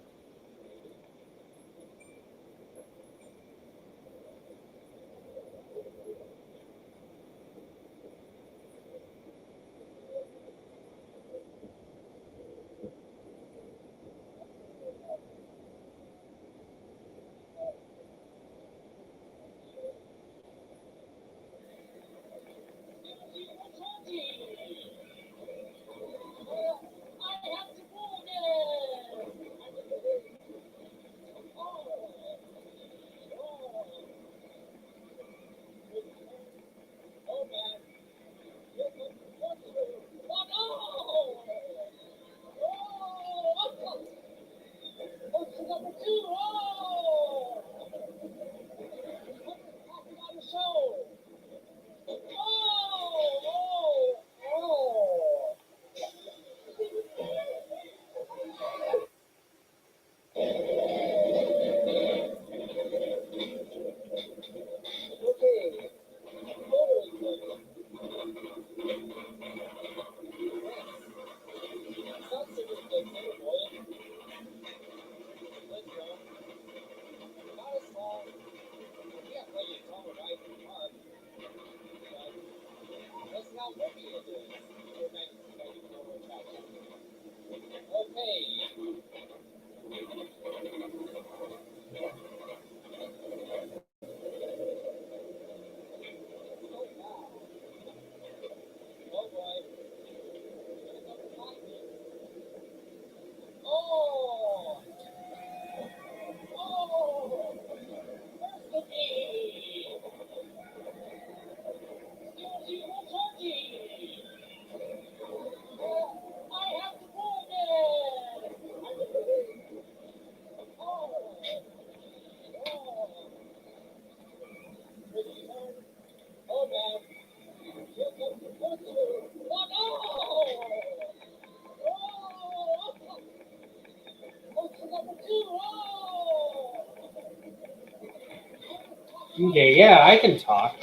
Okay, yeah, I can talk.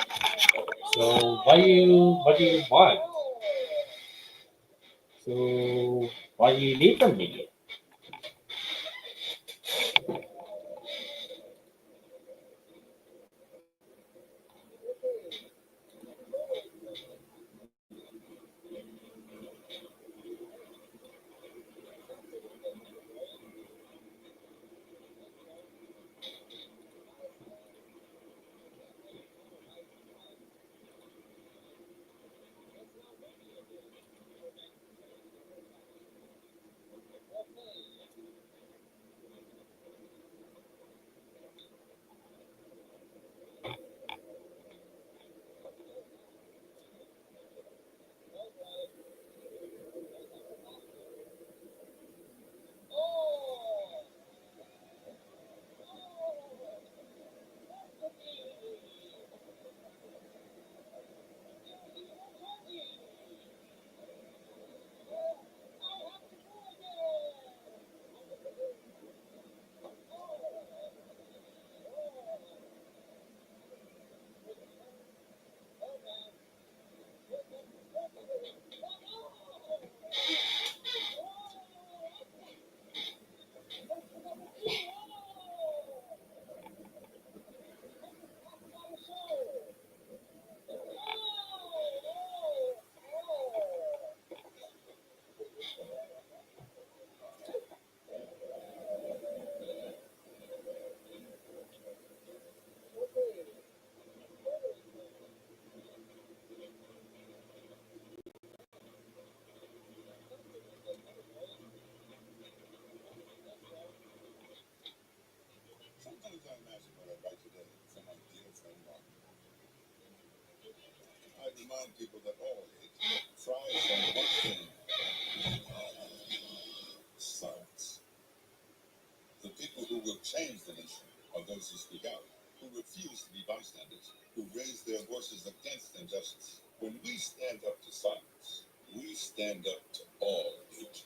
So what do you want? So what do you need from me? Sometimes I imagine what I'd write today for my dear friend Mark. I'd remind people that all hate thrives on one thing: silence. The people who will change the nation are those who speak out, who refuse to be bystanders, who raise their voices against injustice. When we stand up to silence, we stand up to all hate.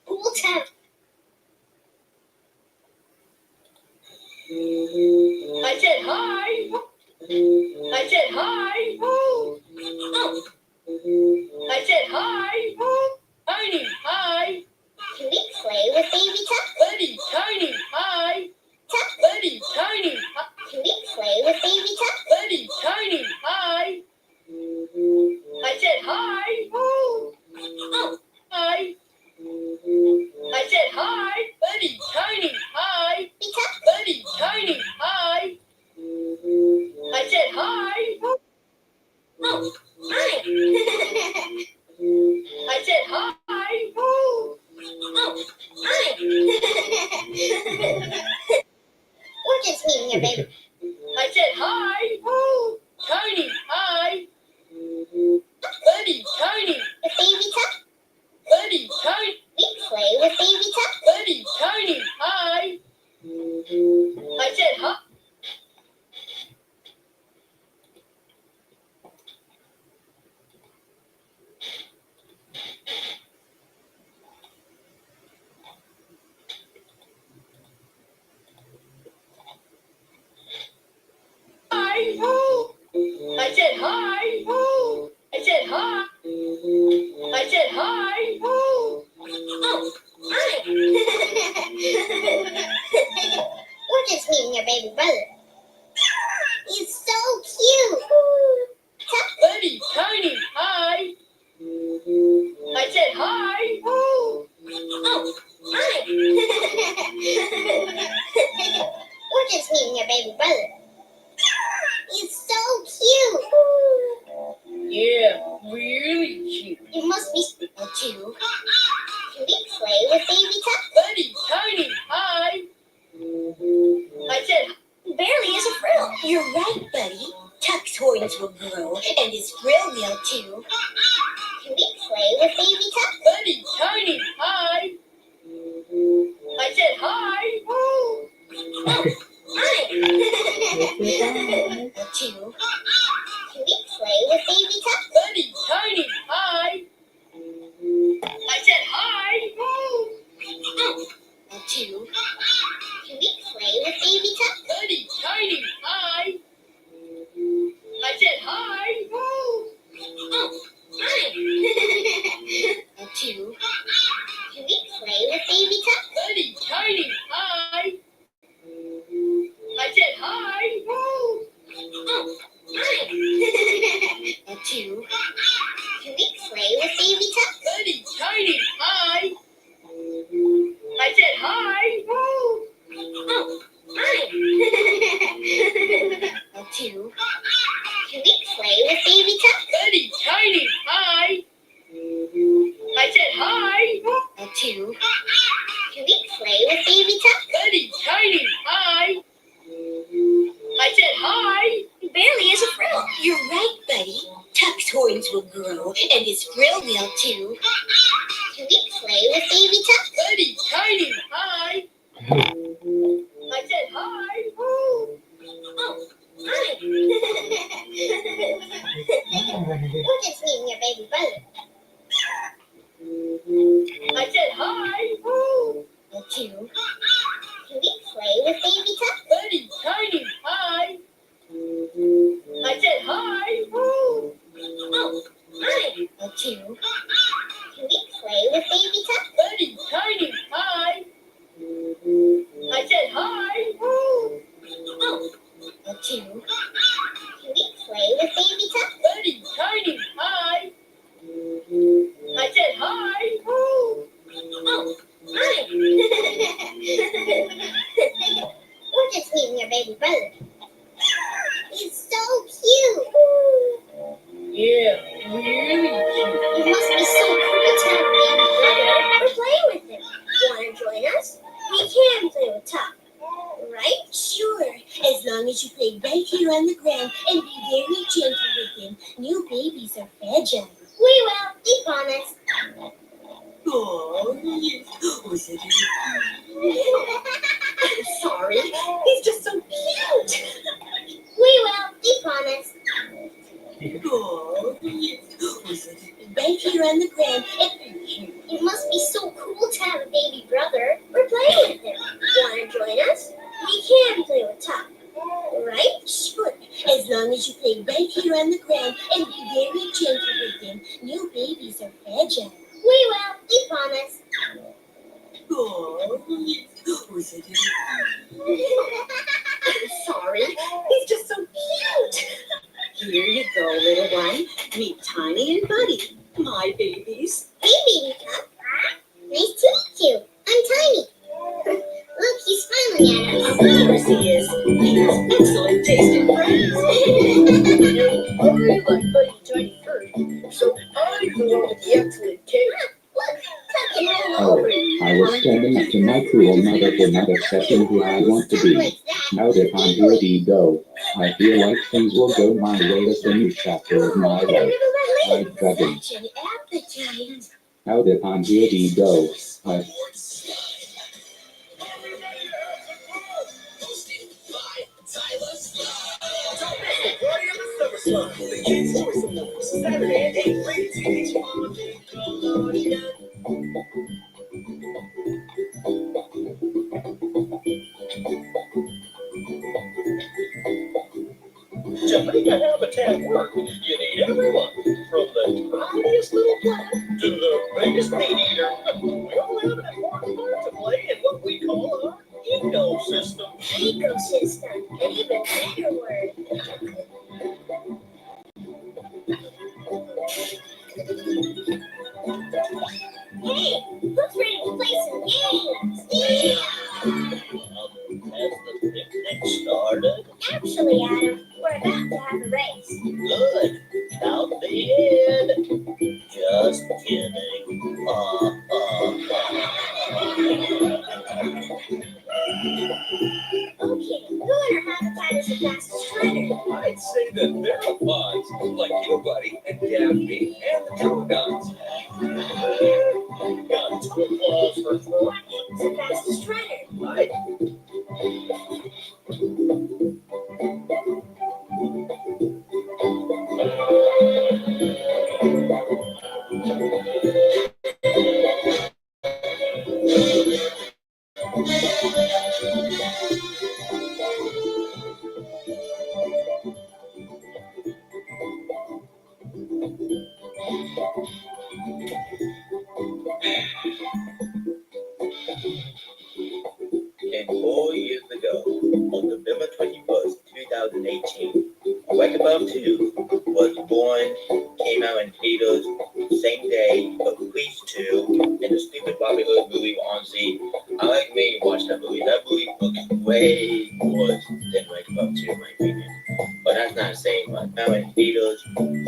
Cool tap. I said hi. I said hi. Oh. I said hi. Tiny, hi. Can we play with baby Tuck? Buddy, tiny, hi. Tuck, Buddy, tiny, hi. can we play with baby Tuck? Buddy, tiny, hi. I said hi. Oh. Hi. I said hi. Buddy, tiny, hi. Baby Tuck, Buddy, tiny, hi. I said hi. hi. I said hi. Hi. We're just meeting your baby. I said hi. Tiny, hi. Buddy, tiny. With baby Tuck, Buddy, tiny. we play with baby Tuck. Buddy, tiny, hi. I said hi. Hi. I said hi. I said hi. I said hi. Hi. We're just meeting your baby brother. He's so cute. Tuck, Buddy, tiny, hi. I said hi. hi. We're just meeting your baby brother. He's so cute. Yeah, really cute. You must be special too. Can we play with baby Tuck? Buddy, tiny, hi. I said Barely is a frill. You're right, buddy. Tuck's horns will grow, and his frill will too. Can we play with baby Tuck? Buddy, tiny, hi. I said hi. Hi. Two. Can we play with baby Tuck? Buddy, tiny, hi. I said hi. Two. Can we play with baby Tuck? Buddy, tiny, hi. I said hi. Hi. Two. Can we play with baby Tuck? Buddy, tiny, hi. I said hi. Hi. Two. Can we play with baby Tuck? Buddy, tiny, hi. I said hi. Hi. Two. Can we play with baby Tuck? Buddy, tiny, hi. I said hi. Two. Can we play with baby Tuck? Buddy, tiny, hi. I said hi. Barely is a frill. You're right, buddy. Tuck's horns will grow, and his frill will too. Can we play with baby Tuck? Buddy, tiny, hi. I said hi. Hi. We're just meeting your baby brother. I said hi. Two. Can we play with baby Tuck? Buddy, tiny, hi. I said hi. Hi. Two. Can we play with baby Tuck? Buddy, tiny, hi. join us? We can play with Top, right? Sure, as long as you play right here on the ground and be very gentle with him. New babies are fragile. We will, we promise. Oh, sorry, he's just so cute. We will, we promise. Oh, Right here on the ground. It must be so cool to have a baby brother. We're playing with him. Want to join us? We can play with Top, right? Sure, as long as you play right here on the ground and be very gentle with him. New babies are fragile. We will, we promise. oh, sorry, he's just so cute. Here you go, little one. Meet Tiny and Buddy, my babies. Hey, baby Top. Nice to meet you. I'm Tiny. Look, he's smiling at us. Of course he is. He has excellent taste in friends. I like Buddy Tiny first, so I go on with the excellent cake. Look, Tuck and Oh, I was standing up to my cruel mother for not accepting who I want to be. Now that I'm here to go, I feel like things will go my way as the new chapter of my life. I've begging. Such an appetite. Now that I'm here to go, I... The Kids' Choice Awards, Saturday at 8, rated TV. To make a habitat work, you need everyone, from the tiniest little plant to the biggest meat eater. We all have an important part to play in what we call our ecosystem. Ecosystem, an even better word. Hey, who's ready to play some games? Yeah! Has the picnic started? Actually, Adam, we're about to have a race. Good. Count the end. Just kidding. Okay, who in our habitat is the fastest runner? I'd say that theropods, like you, Buddy, and Daphne, and the Trogons. Got 2 applause for Troy. Who's the fastest runner? Right. And 4 years ago, on November 21st, 2018, Right Above 2 was born, came out in theaters same day, but Crease 2 and the stupid Robin Hood movie on Z. I like me watch that movie. That movie looks way worse than Right Above 2, in my opinion. But that's not saying much. Now in theaters,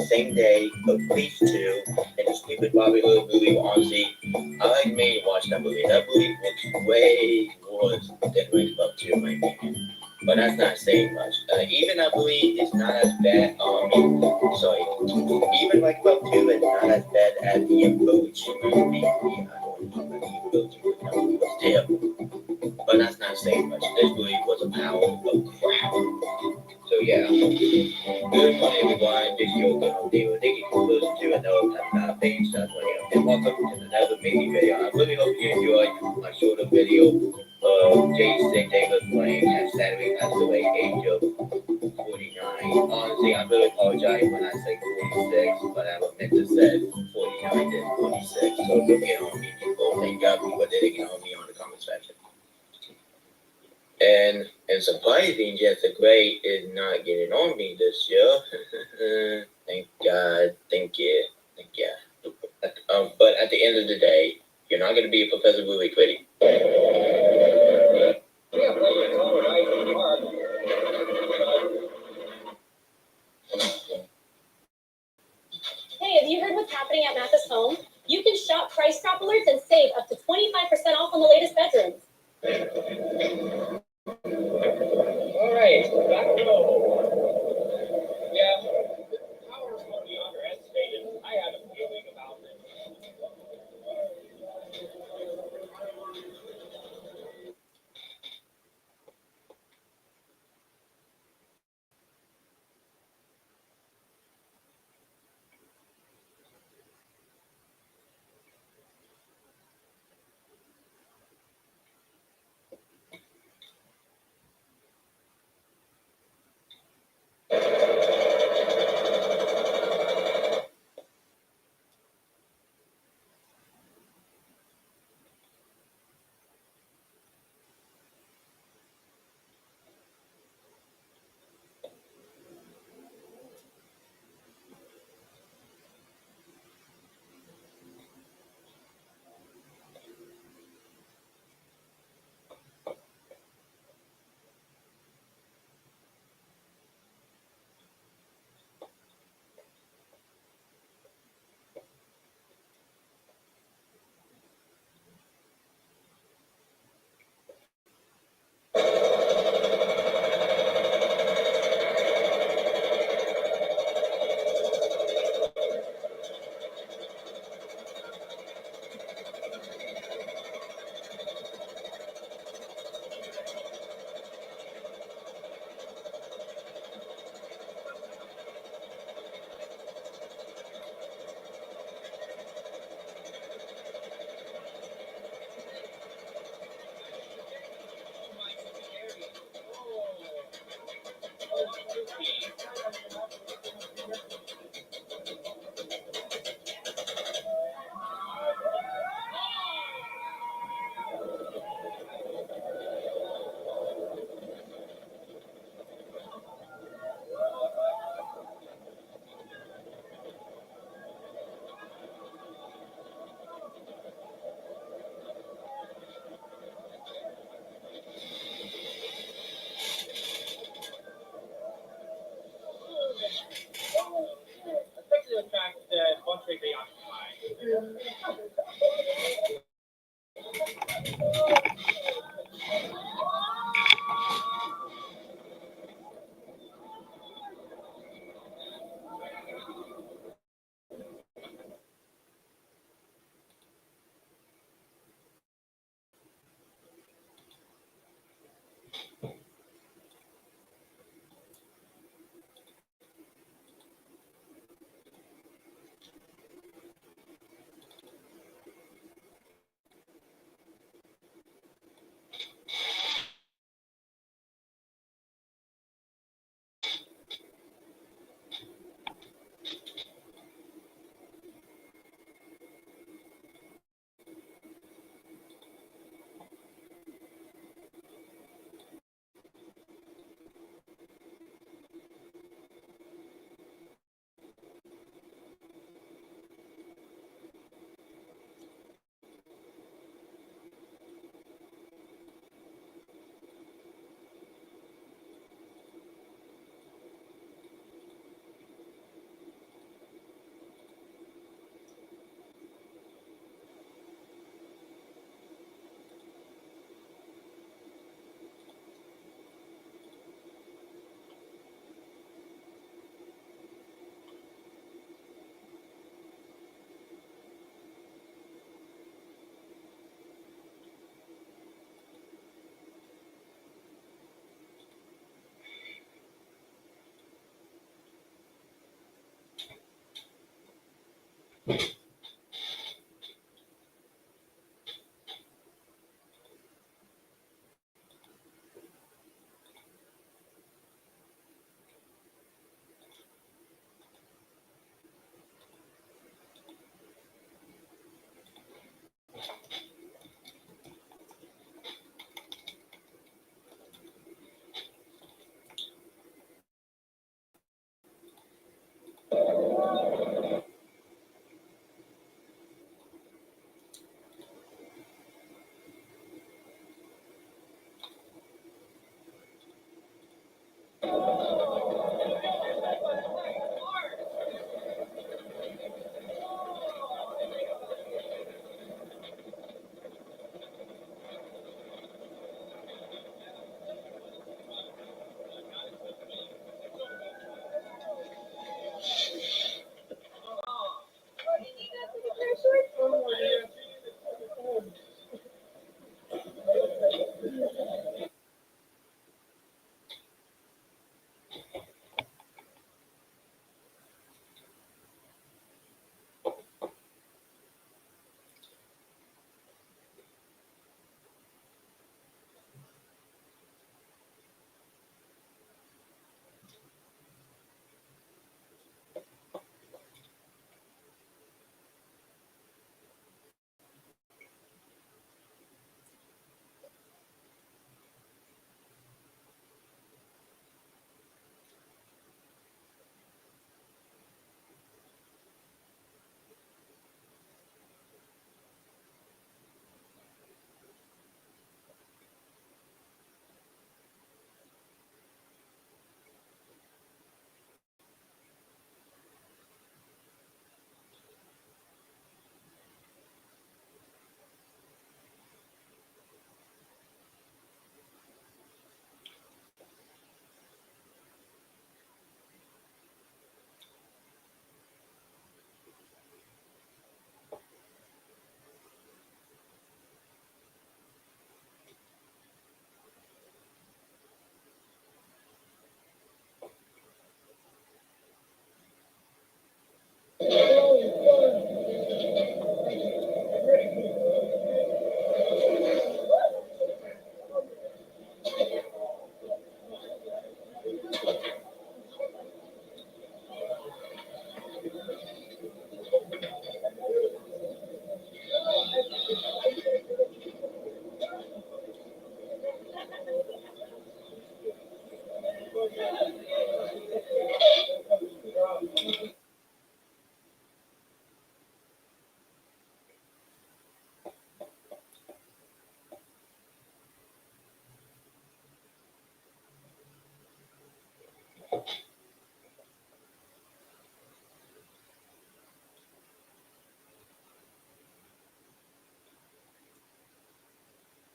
same day, but Crease 2 and the stupid Robin Hood movie on Z. I like me watch that movie. That movie looks way worse than Right Above 2, in my opinion. But that's not saying much. Even that movie is not as bad. Even Right Above 2 is not as bad as the Emoji movie. I don't know about the Emoji, but that movie was terrible. But that's not saying much. This movie was a pile of crap. So yeah. Good morning, everyone. This is your girl, David. Thank you for listening to another page. That's what I am. And welcome to another mini video. I really hope you enjoyed my shorter video of Jason Davis playing at Saturday Passed Away, age of 49. Honestly, I really apologize when I say 46, but I was meant to say 49 and 46. So don't get on me, people. Thank God people didn't get on me on the comment section. And surprising, Jessica Gray is not getting on me this year. Thank God. Thank you. Thank you. But at the end of the day, you're not going to be a Professor Willie critic. Hey, have you heard what's happening at Mathis Home? You can shop Price Drop Alerts and save up to 25% off on the latest bedroom. All right, back row. Yeah, the powers won't be underestimated. I had a feeling about it.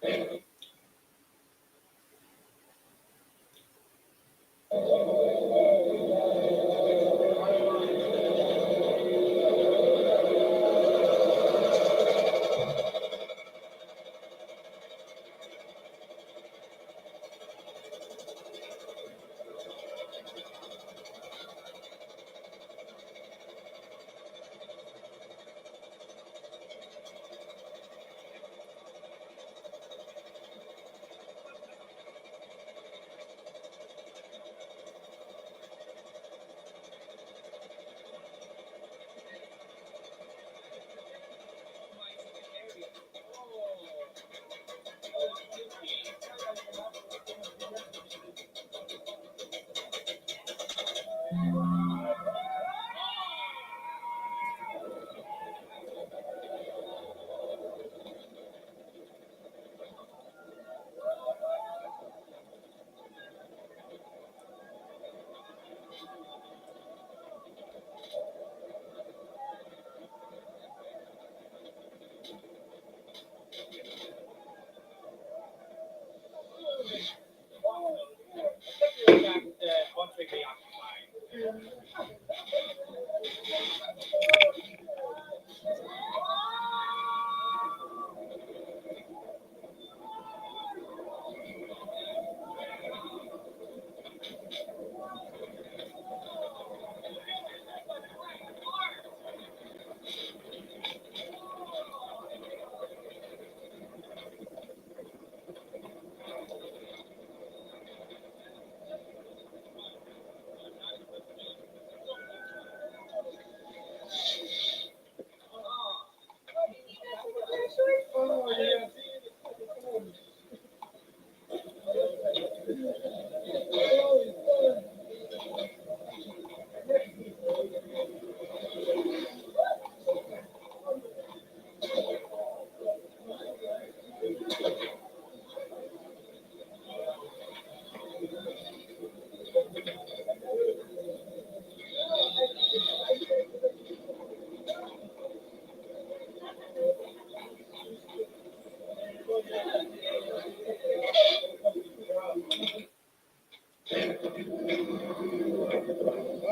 All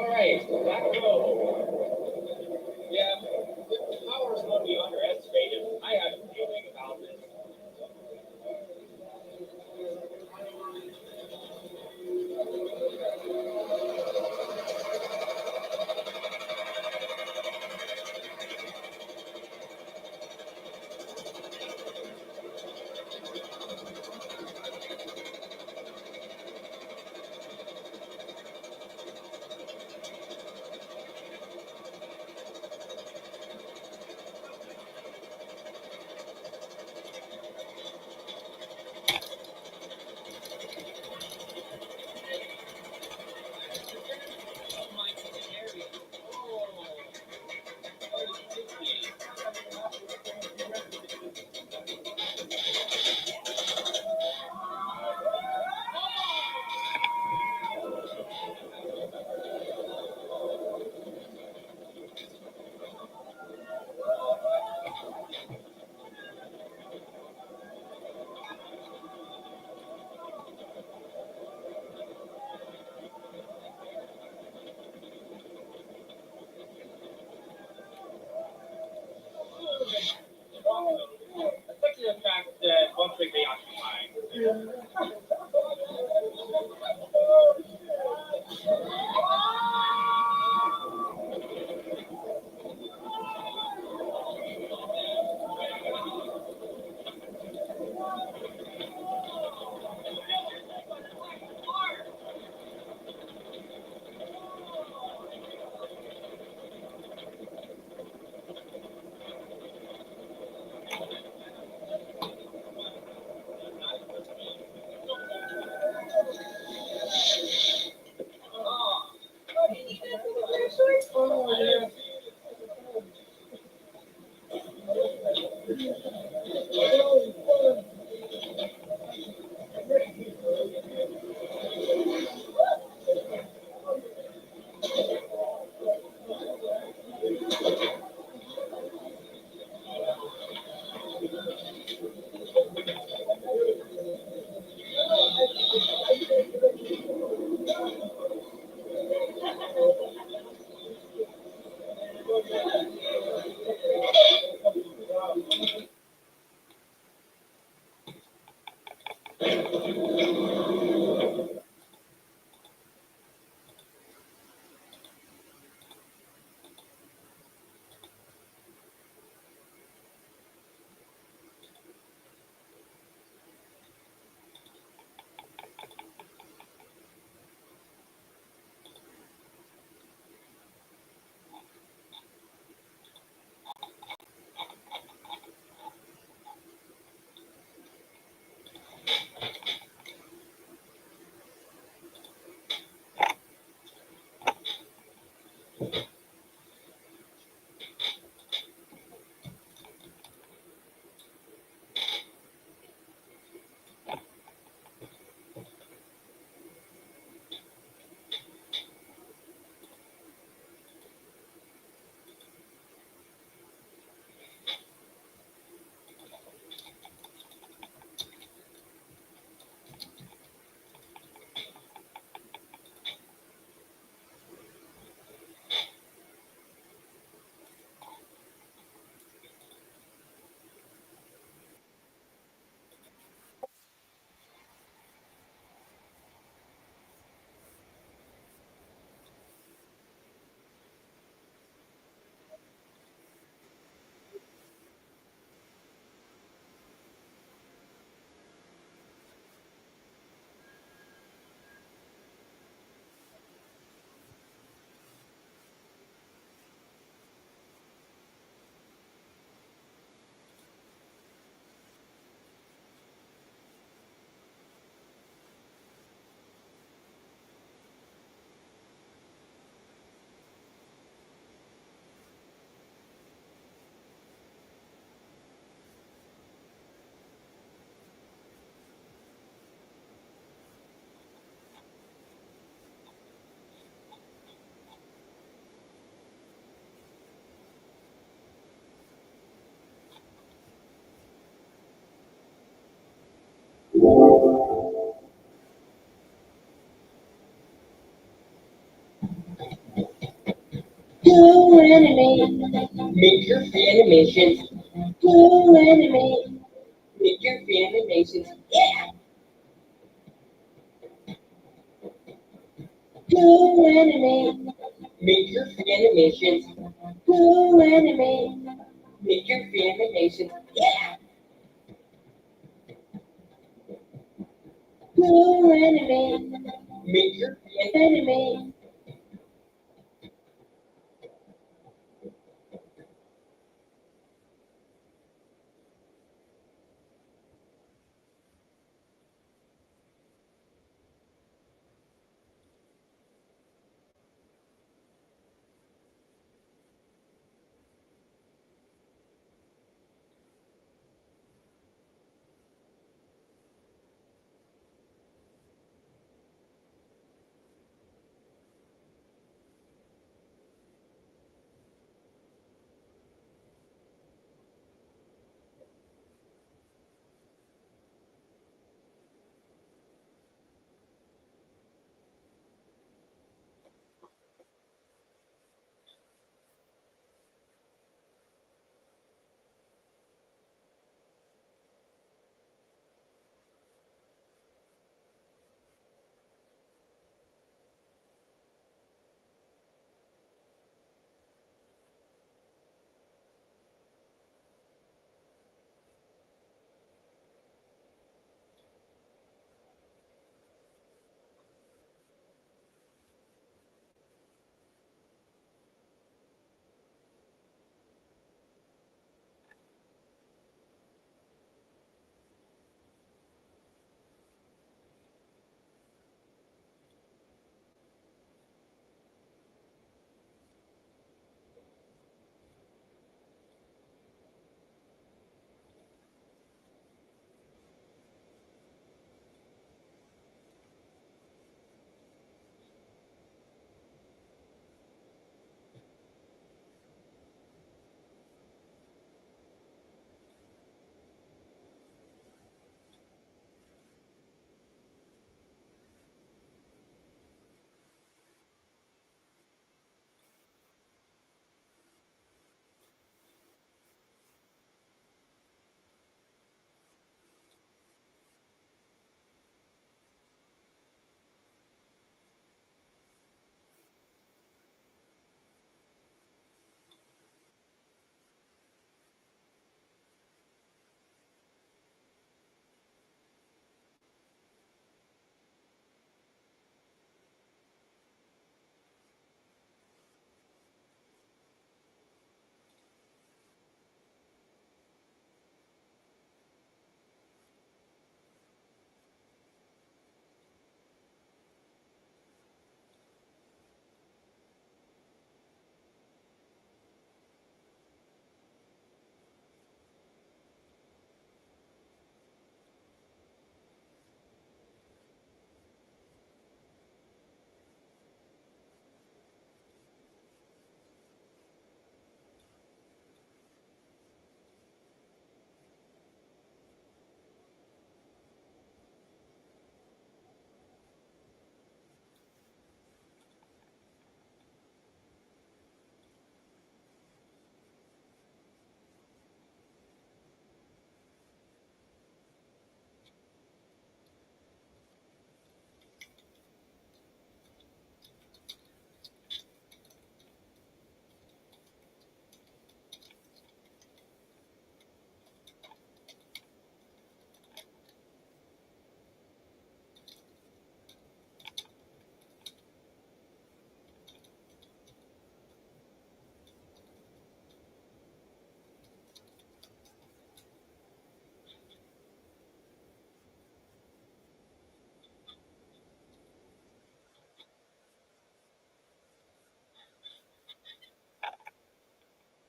right, back row. Yeah, power is going to be underestimated. I have a feeling about this. Especially the fact that one thing they occupy. Go animate, make your animations. Go animate, make your animations. Yeah. Go animate, make your animations. Go animate, make your animations. Yeah. Go animate, make your animate.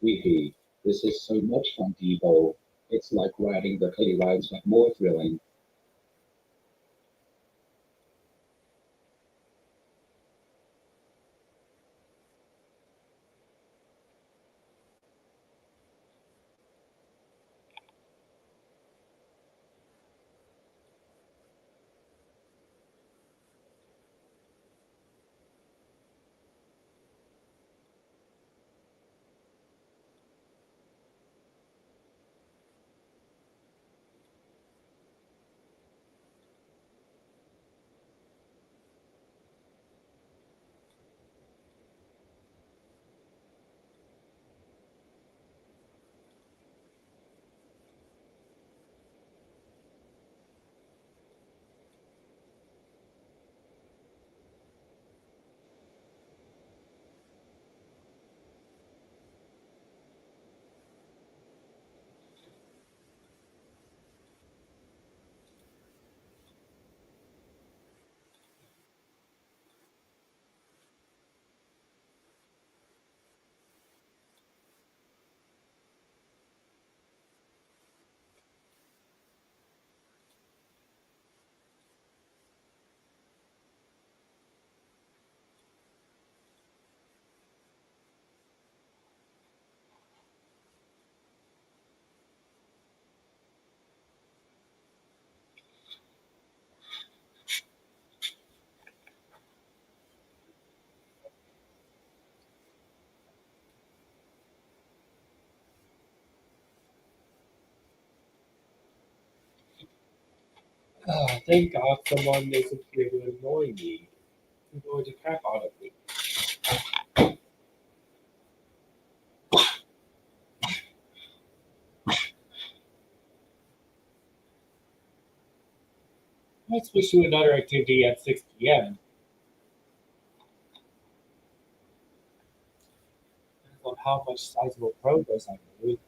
Weehee. This is so much fun, Debo. It's like riding the kiddie rides, but more thrilling. Thank God someone isn't here to annoy me. Annoy the crap out of me. Let's switch to another activity at 6 p.m. Depends on how much sizable progress I made.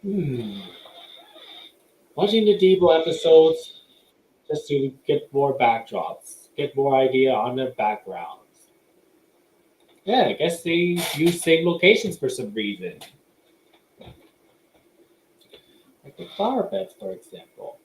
Watching the Debo episodes just to get more backdrops, get more idea on their backgrounds. Yeah, I guess they use same locations for some reason. Like the flower beds, for example.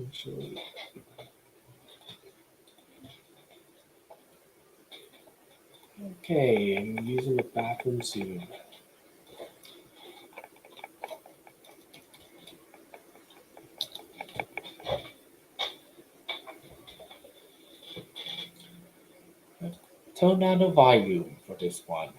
Actually, okay, I'm using the bathroom soon. Tone down the volume for this one.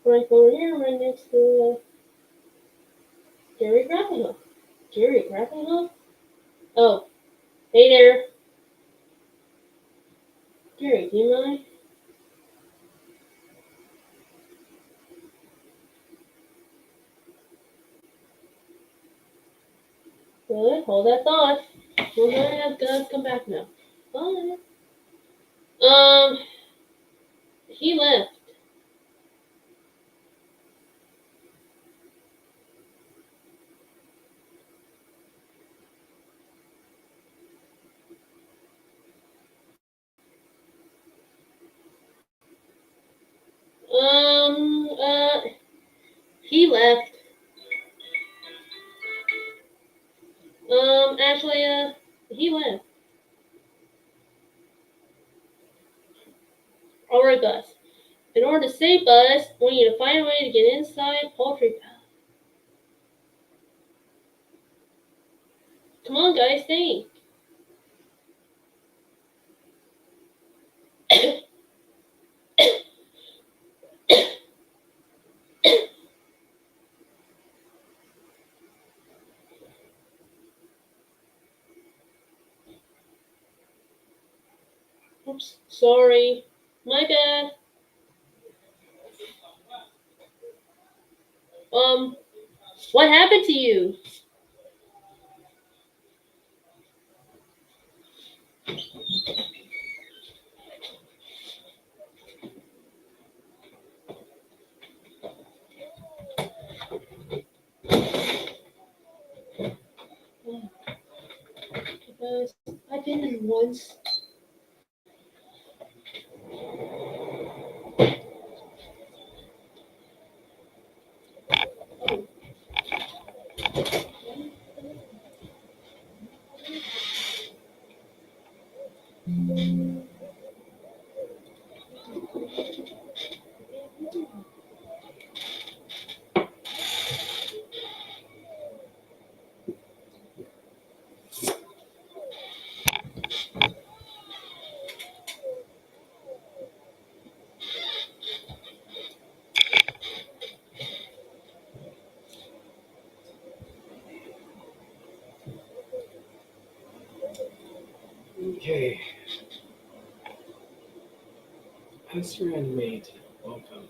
right over here, right next to Gary Grappenhoff. Gary Grappenhoff? Oh, hey there. Gary, do you mind? Good, hold that thought. We're gonna have to come back now. Bye. He left. He left. Actually, he left. Alright, guys. In order to save Buzz, we need to find a way to get inside Poultry Palace. Come on, guys, think. Oops, sorry. My bad. What happened to you? Because I've been in once. Okay. Master Animate, welcome.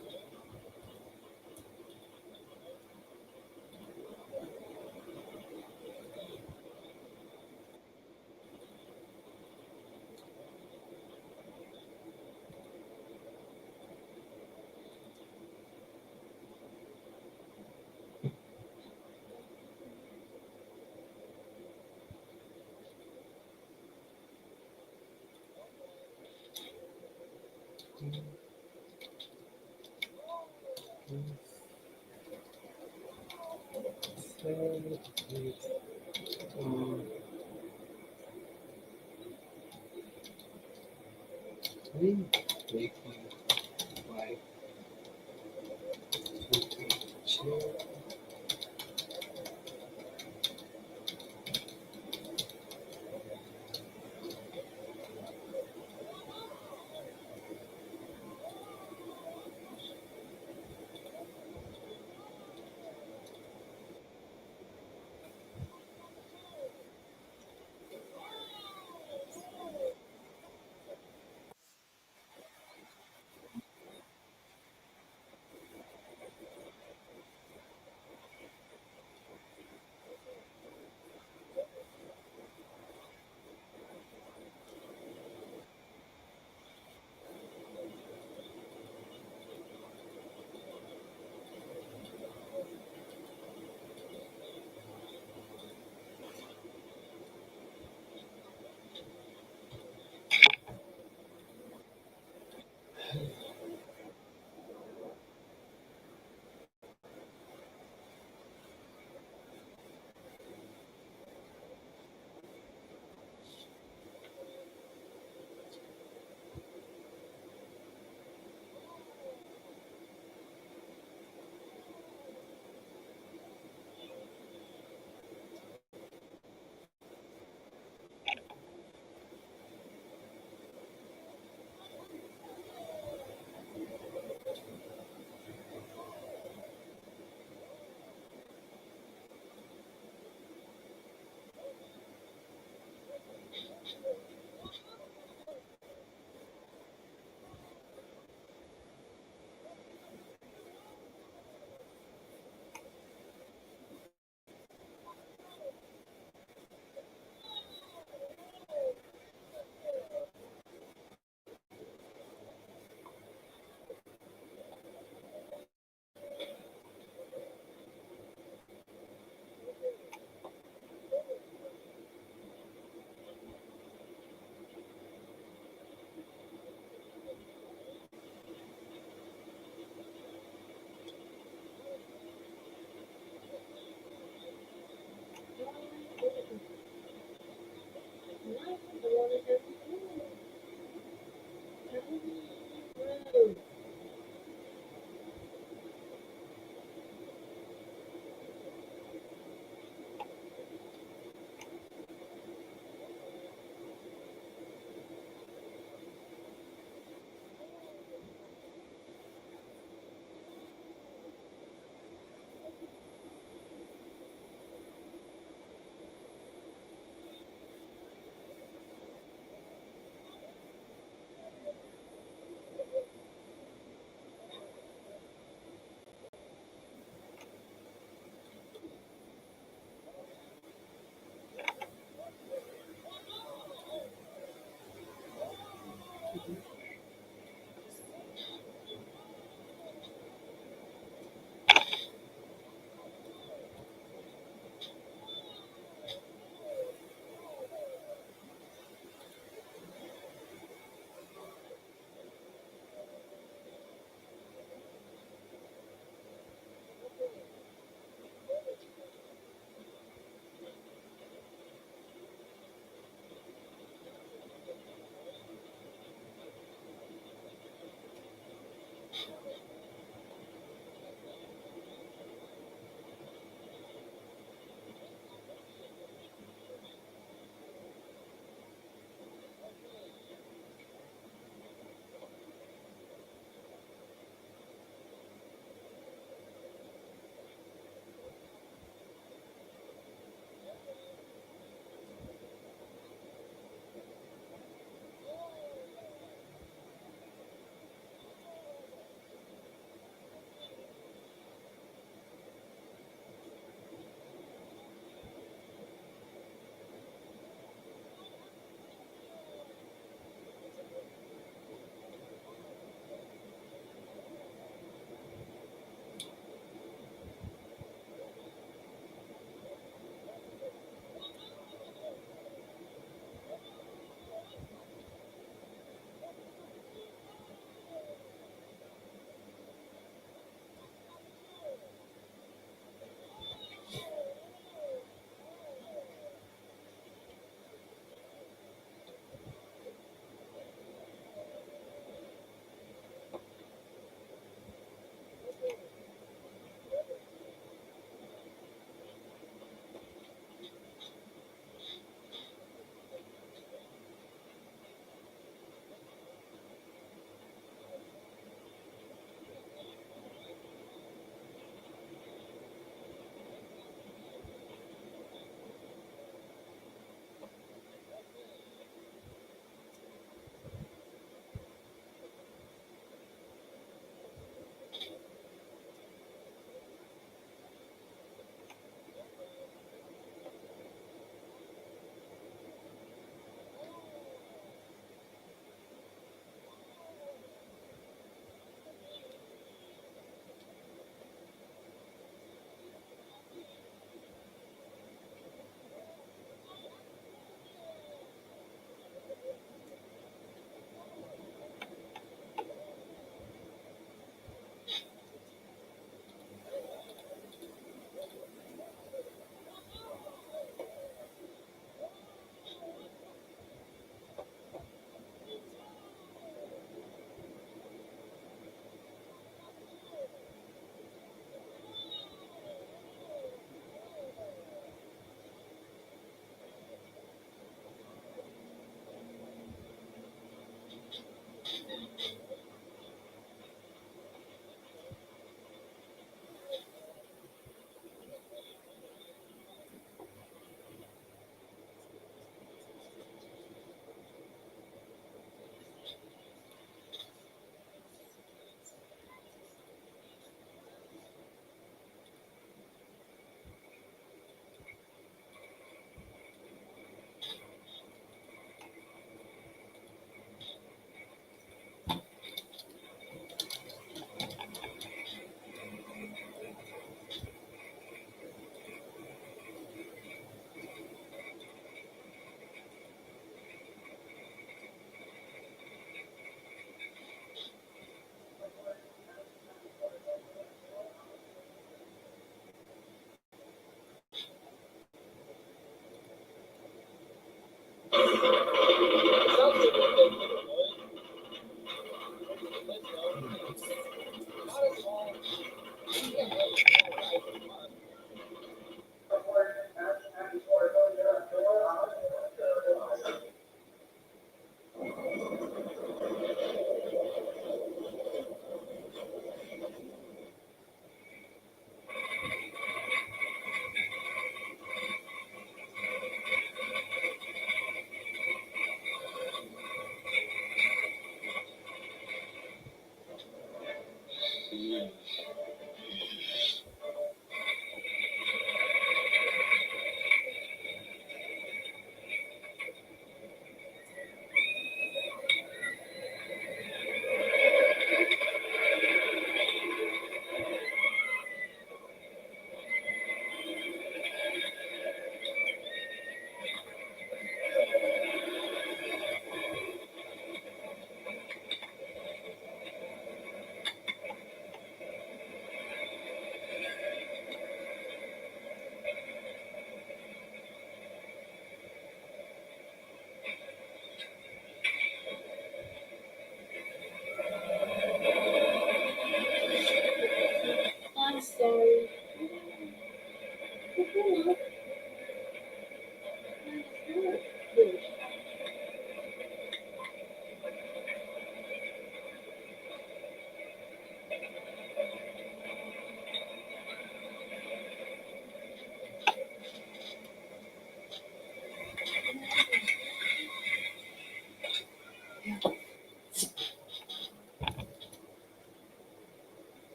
I'm sorry.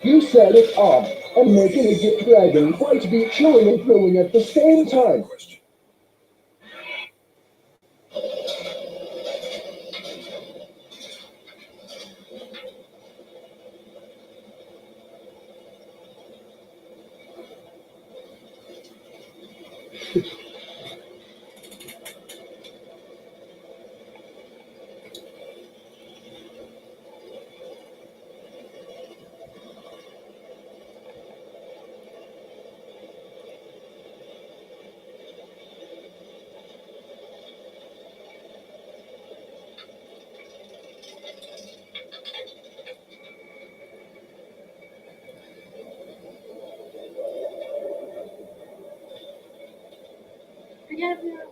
You said it's odd, and making a gift dragon quite be chilling and thrilling at the same time.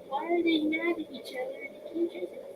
Why are they mad at each other? The teachers are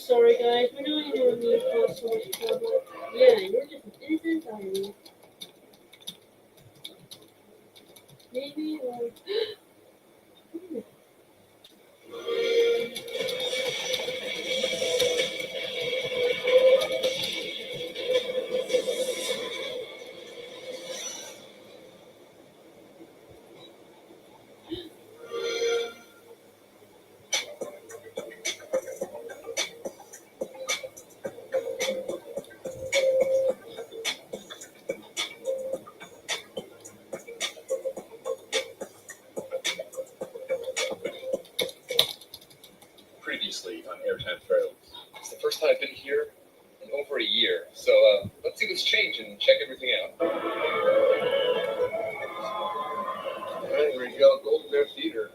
sorry, guys. We know you don't need to cause so much trouble. Yeah, you're just an innocent tyrant. Maybe, or... Previously on Airtime Trails. It's the first time I've been here in over a year, so let's see what's changed and check everything out. Alright, here we go, Golden Bear Theater.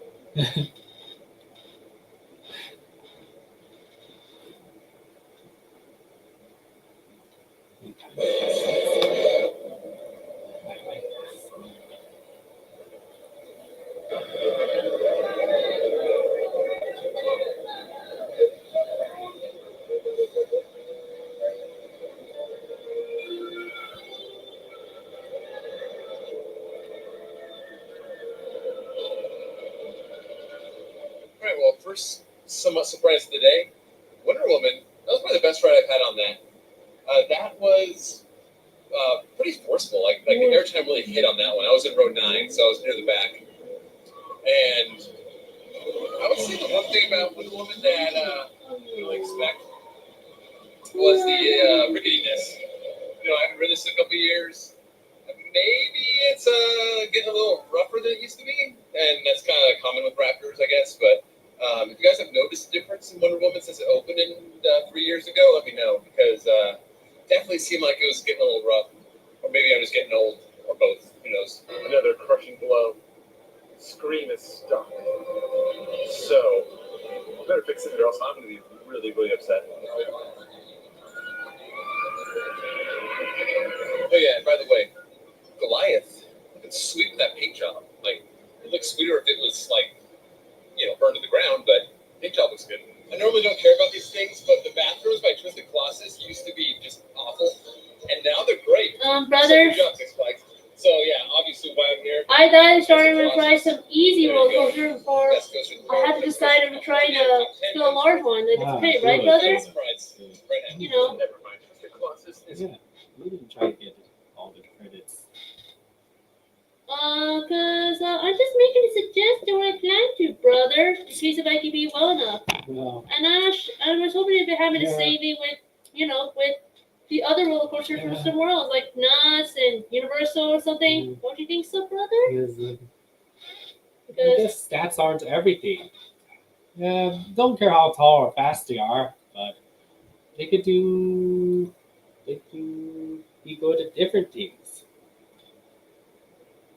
Alright, well, first somewhat surprise of the day, Wonder Woman. That was probably the best ride I've had on that. That was pretty forceful. Like the airtime really hit on that one. I was in row 9, so I was near the back. And I would say the one thing about Wonder Woman that I really expect was the ricketiness. You know, I haven't ridden this in a couple of years. Maybe it's getting a little rougher than it used to be, and that's kind of common with Raptors, I guess. But if you guys have noticed a difference in Wonder Woman since it opened in 3 years ago, let me know, because definitely seemed like it was getting a little rough, or maybe I'm just getting old, or both. Who knows? Another crushing blow. Scream is stuck. So I better fix it, or else I'm going to be really, really upset. Oh yeah, and by the way, Goliath looking sweet with that paint job. Like, it looks sweeter if it was like, you know, burned to the ground, but paint job looks good. I normally don't care about these things, but the bathrooms by Twisted Colossus used to be just awful, and now they're great. Brother. So, good job, Six Flags. So yeah, obviously why I'm here. I thought I started to try some easy roller coaster before I had to decide if I'm trying to do a large one. That's okay, right, brother? You know. Never mind. Twisted Colossus is We didn't try to get all the credits. Cause I'm just making a suggestion what I plan to, brother. In case if I can be well enough. Well, And I was hoping if they have the same thing with, you know, with the other roller coasters from somewhere else, like Nuts and Universal or something. Don't you think so, brother? Because stats aren't everything. Yeah, don't care how tall or fast they are, but they could be good at different things.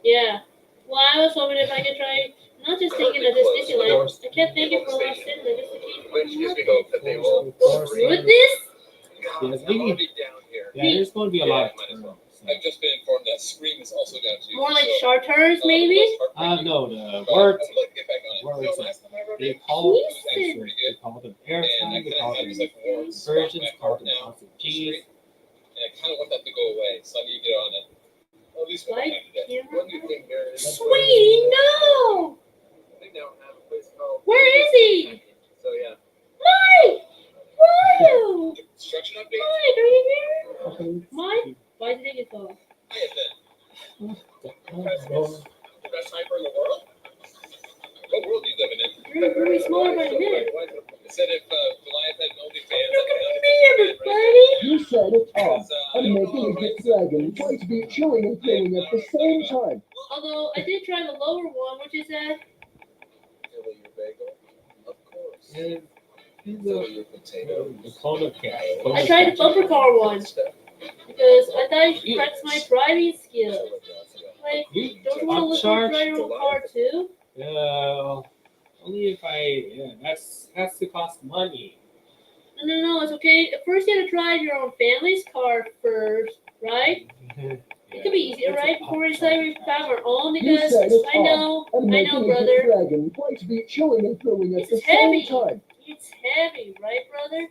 Yeah. Well, I was hoping if I could try, not just thinking of this Disneyland, I kept thinking for last cinema just in case. Which gives me hope that they will. With this? Yes, I'm already down here. Yeah, there's going to be a lot of might as well. I've just been informed that Scream is also down too. More like Charters, maybe? No, the word. I'm going to get back on it. So last time I wrote They it, call it was actually pretty good. them And I airtime, they kind call of had them this like warm spot virgins, in my call heart them now. constant G's. And I kind of want that to go away, so I need to get on it. Well, at least one Like, time today. One new thing there is. Sweetie, no! They now have a place called. Where is he? So yeah. Mike! Where are you? Construction update. Mike, are you here? Mike? Why did he get called? Hi, Ben. The best sniper in the world? What world are you living in? You're really smaller by a minute. It said if Goliath had an OnlyFans. Look at me, everybody! You said it all. I'm making a good dragon, trying to be chilling and thrilling at the same time. Although, I did try the lower one, which is that... Fill your bagel? Of course. And Fill your potato. I tried the bumper car one. Because I thought you should practice my driving skills. Like, don't you want to look at your own car too? Only if that's to cost money. No, it's okay. First, you have to drive your own family's car first, right? It could be easier, right? Before we decide we have our own, because I know, brother. Dragon, trying to be chilling and thrilling at the It's heavy. same time. It's heavy, right, brother?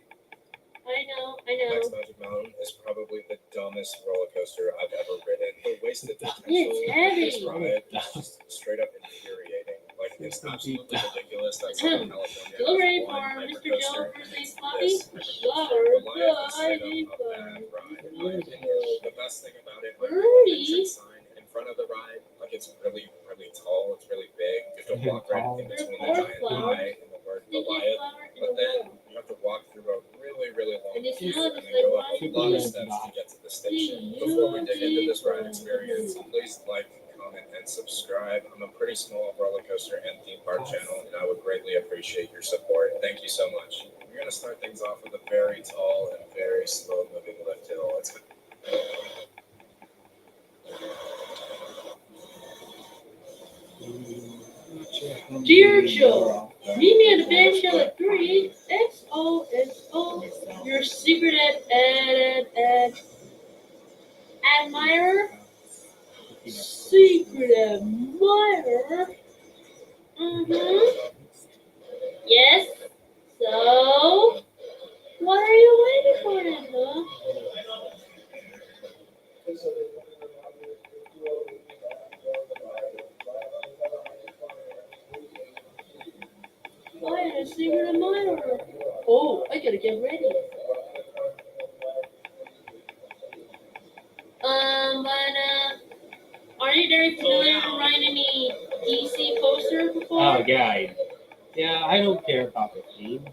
I know. Max Magic Mountain is probably the dumbest roller coaster I've ever ridden. The wasted potential It's heavy. of this ride is just straight up infuriating. Like, it's absolutely ridiculous that Southern California Still ready has for one Mr. Joe hypercoaster. versus Floppy? This hypercoaster, Flower, Goliath, is straight up a Floppy, bad ride, in my opinion. The best thing about it might be Birdie. the entrance sign in front of the ride. Like, it's really, really tall. It's really big. You have to walk right in between the giant eye and the word Goliath. But then you have to walk through a really, really long And it's queue not and just then go like up a lot of steps to get to the station. Before we dig into this ride experience, please like, comment, and subscribe. I'm a pretty small roller coaster and theme park channel, and I would greatly appreciate your support. Thank you so much. We're going to start things off with a very tall and very slow-moving lift hill. It's Dear Joe, meet me at the band shell at 3. XOXO. Your secret admirer. Secret admirer. Yes. So, what are you waiting for then, huh? I had a secret admirer. Oh, I gotta get ready. Are you very familiar with writing any DC poster before? Oh, yeah, I don't care about the theme,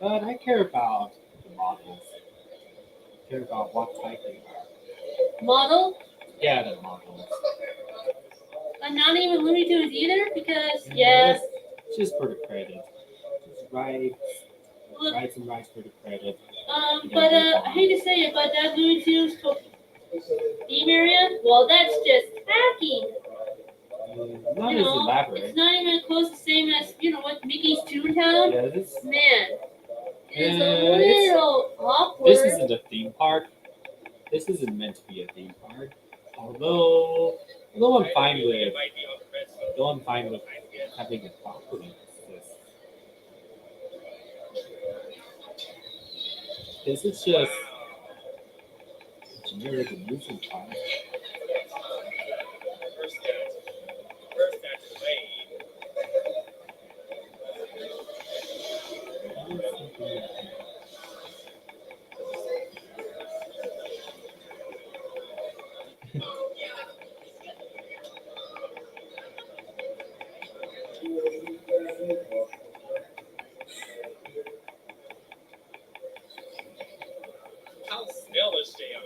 but I care about the models. I care about what type they are. Model? Yeah, the models. And not even Looney Tunes either, because yes. Just for the credit. Just writes and writes for the credit. But I hate to say it, but that Looney Tunes theme area, well, that's just tacky. Not as elaborate. It's not even close the same as, what Mickey's Toontown. Yeah, this. Man, it's a little awkward. This isn't a theme park. This isn't meant to be a theme park. Although I'm fine with having a property. This is just generic amusement park. How stylish they are.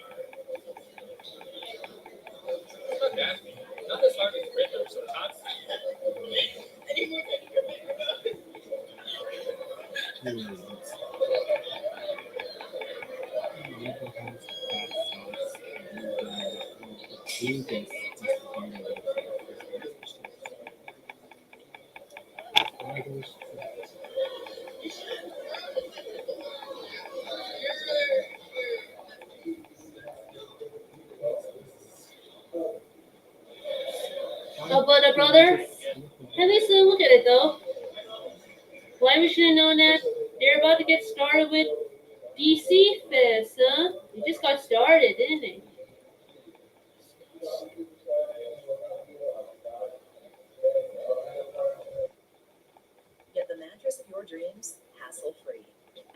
Not that. Not as hard as rhythm, so not. Oh, but brother, at least look at it though. Why we should have known that they're about to get started with DC Fest, huh? They just got started, didn't they? Get the mattress of your dreams hassle-free.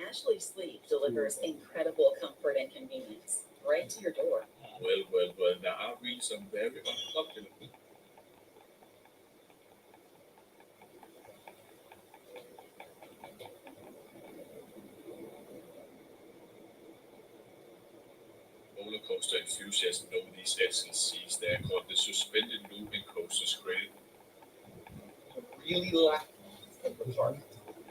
Ashley Sleep delivers incredible comfort and convenience right to your door. Well, there are really some very unpopular. Roller coaster enthusiasts know these SLCs. They are called the suspended looping coasters, created. Really laughed at the park.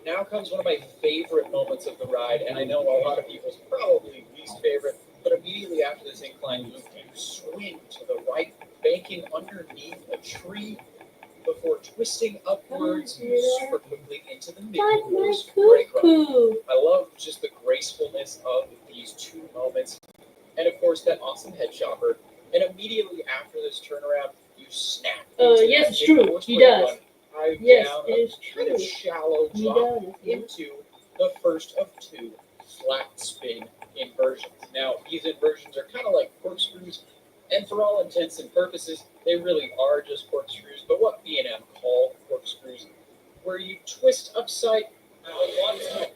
Now comes one of my favorite moments of the ride, and I know a lot of people's probably least favorite, but immediately after this incline loop, you swing to the right, banking underneath a tree before twisting upwards super quickly into the mid-course break run. I love just the gracefulness of these two moments, and of course that awesome head chopper. And immediately after this turnaround, you snap. Yes, it's true. He does. Dive Yes, down it is a kind of true. shallow He drop does. into the first of two flat spin inversions. Now, these inversions are kind of like corkscrews, and for all intents and purposes, they really are just corkscrews, but what B&M call corkscrews, where you twist upside one time.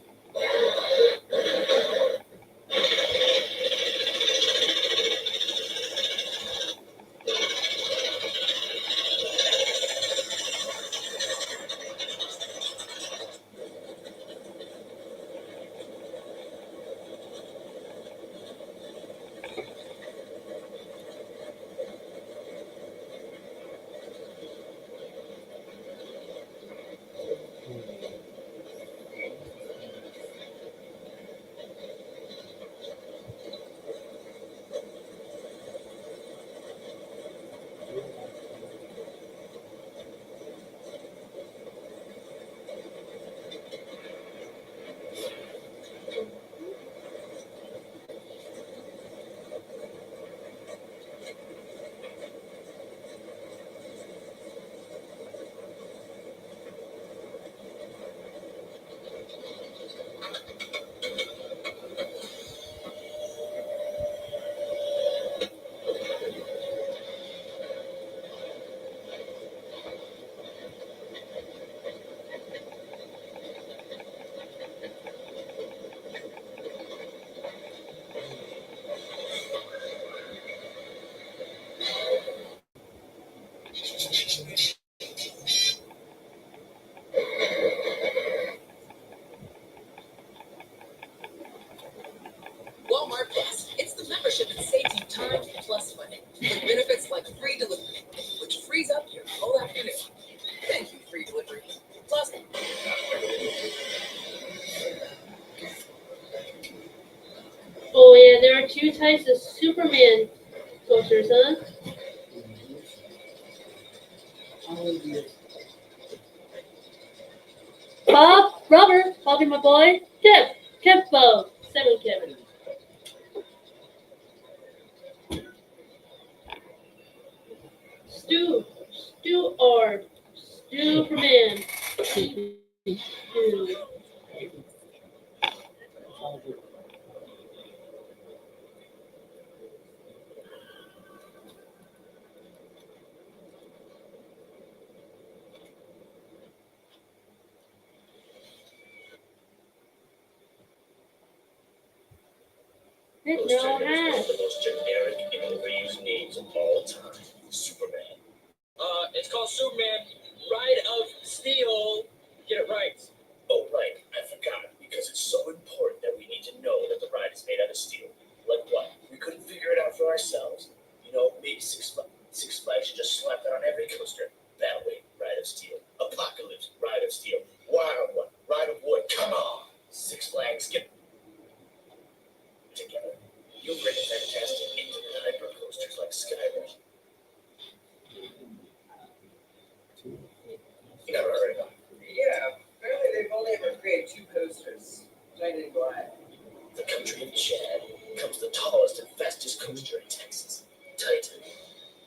Walmart Plus. It's the membership that saves you time plus money. With benefits like free delivery, which frees up your whole afternoon. Thank you, free delivery. Plus, Oh yeah, there are two types of Superman coasters, huh? Bob, Robert, Bobby, my boy, Kempo, 7 Kevin. Superman. Those genders are the most generic and overused names of all time. Superman. It's called Superman Ride of Steel. Get it right. Oh, right. I forgot. Because it's so important that we need to know that the ride is made out of steel. Like what? We couldn't figure it out for ourselves. You know, maybe Six Flags should just slap that on every coaster. Battleway, Ride of Steel. Apocalypse, Ride of Steel. Wild One, Ride of Wood. Come on! Six Flags, get together. You'll bring fantastic infinite hyper coasters like Skyrim. You never heard of them? yeah, apparently they've only ever created 2 coasters. Titan and Glide. The country of Chad comes the tallest and fastest coaster in Texas, Titan.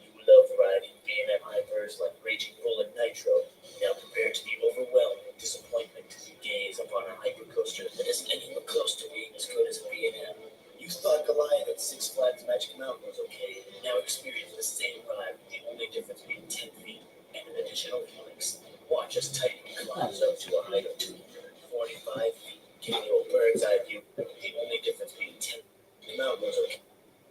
You love riding B&M hypers like Raging Bull and Nitro. Now prepare to be overwhelmed with disappointment as you gaze upon a hypercoaster that is anywhere close to being as good as a B&M. You thought Goliath at Six Flags Magic Mountain was okay. Now experience the same ride with the only difference being 10 feet and an additional helix. Watch as Titan climbs up to a height of 245 feet, giving you a bird's eye view with the only difference being 10 feet. The mountain was okay.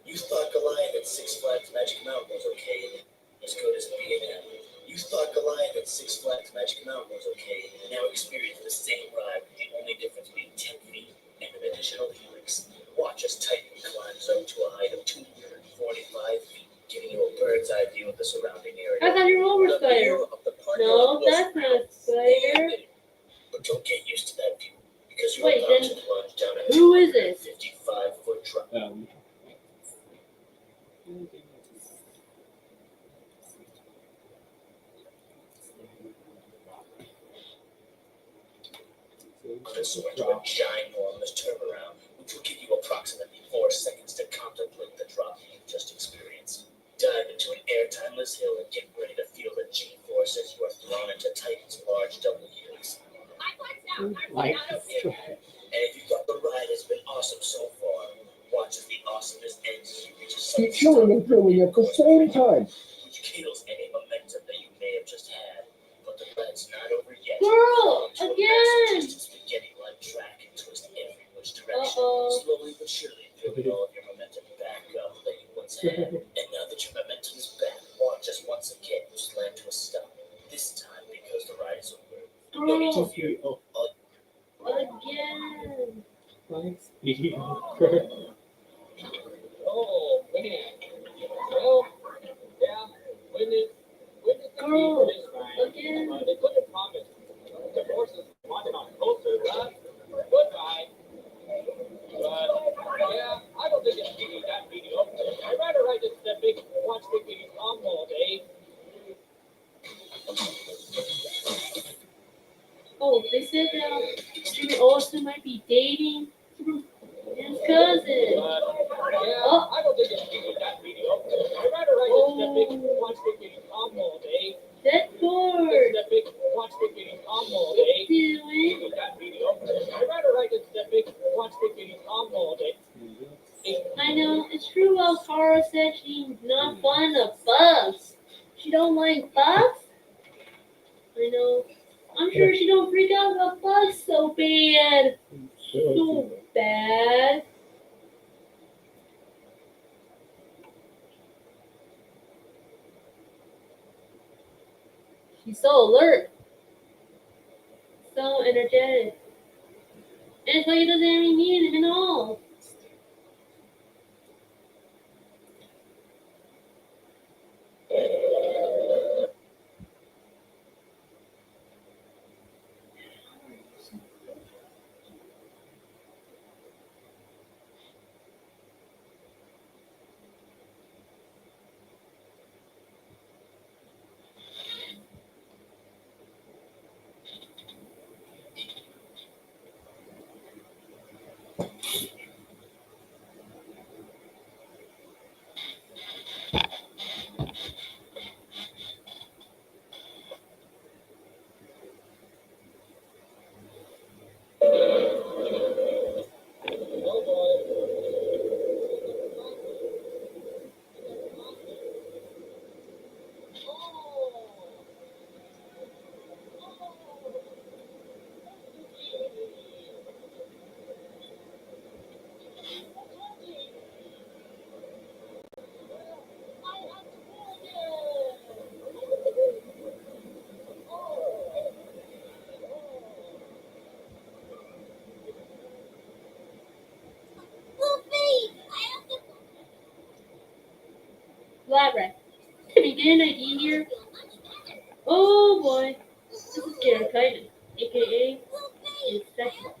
You thought Goliath at Six Flags Magic Mountain was okay, as good as B&M. You thought Goliath at Six Flags Magic Mountain was okay. Now experience the same ride with the only difference being 10 feet and an additional helix. Watch as Titan climbs up to a height of 245 feet, giving you a bird's eye view of the surrounding area. I thought you were over The Spider. view of the parking No, lot was that's not Spider. But don't get used to that view, because you're Wait, about then to plunge down a who is it? 55-foot drop. So into a ginormous turnaround, which will give you approximately 4 seconds to contemplate the drop you just experienced. Dive into an air-timeless hill and get ready to feel the G-force as you are thrown into Titan's large double helix. And if you thought the ride has been be chilling and thrilling at the same time. Which kills any momentum that you may have just had. But the ride's not over yet. Girl, To a again. massive spaghetti-like track and twist every which direction. Uh-oh. Slowly but surely building all of your momentum back up like you once had. And now that your momentum is back, watch us once again slam to a stop. This time because the ride is over. No need to fear. Again. Nice video. Oh, man. Well, yeah, when did the Girl, this again. they couldn't promise the horses wanted on closer, but goodbye. But, yeah, I don't think it's really that video. I'd rather write this that big watch thinking combo all day. Oh, they said Jimmy Olsen might be dating his cousin. Yeah, Oh. I don't think it's really that video. I'd rather write this that big watch thinking combo all day. That cord. This is that big watch thinking combo all day. Doing. That video. I'd rather write this that big watch thinking combo all day. I know, it's true what Tara said she's not fond of bugs. She don't like bugs? I know. I'm sure she don't freak out about bugs so bad. So bad. She's so alert. So energetic. And it's like it doesn't even need him at all. Elaborate. Can we get an idea here? Oh boy. This is Garrett Kainan, aka Infection.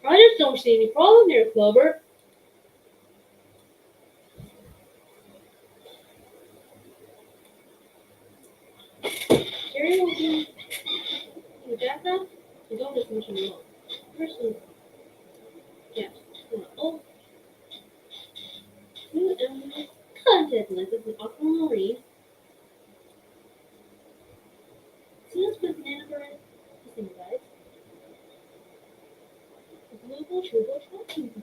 I just don't see any problem here, Clover. Jerry will be with that now? You don't just mention it all. Person. Yes. Oh. New element. Content lenses with aquamarine. Seals with nanobrand. Kissing guys. Global turbo tracking.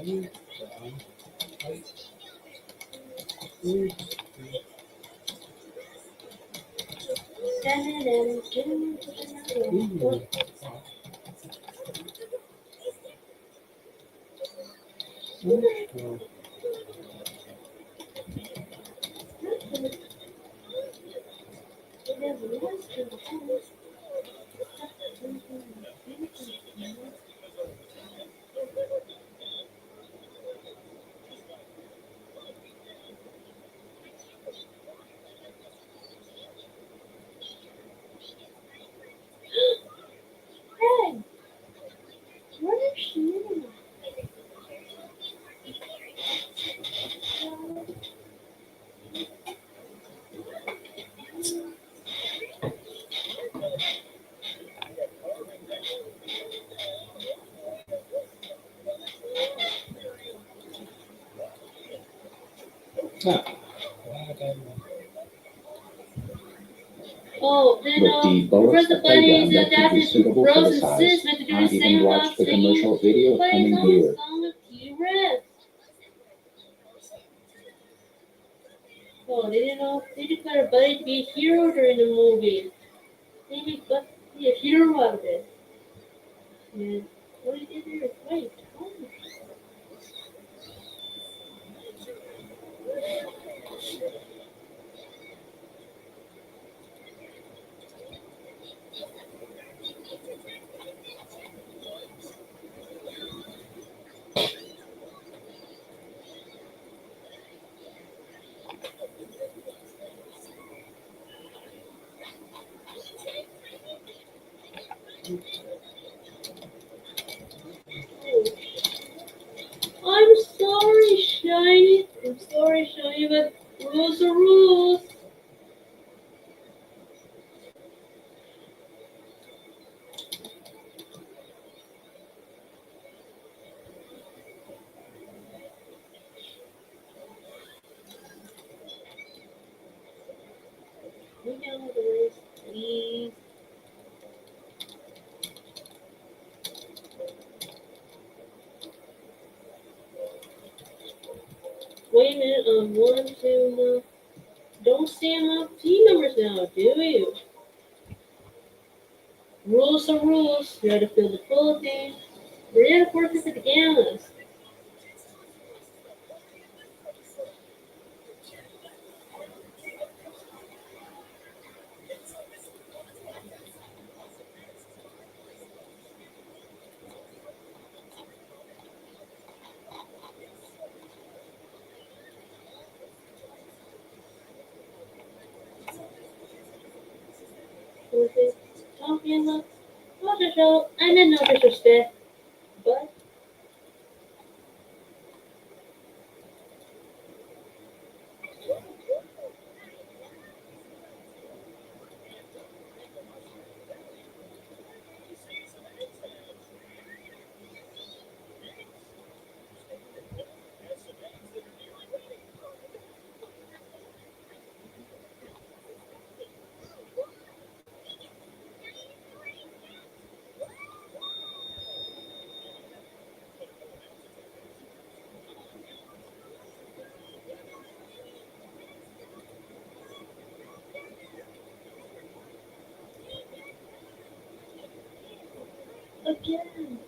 Hey, what is she? Oh, then With the bullets, Professor a playground Bunny's that could be adapted suitable for Rose the and size. Sis meant to do I the even same watched the thing. commercial video Plays coming on here. the song of T-Rex. Oh, they didn't know. They declared Buddy to be a hero during the movie. They made Buddy a hero out of it. And what he did there is right. I'm sorry, Shiny. I'm sorry, Shiny, but rules are rules. We know the rules, please. Wait a minute, one, two, no. Don't stand up team members now, do you? Rules are rules. You gotta fill the full team. We're gonna forfeit the gammas. Forfeit. Talking about Roger show. I meant no disrespect. But again.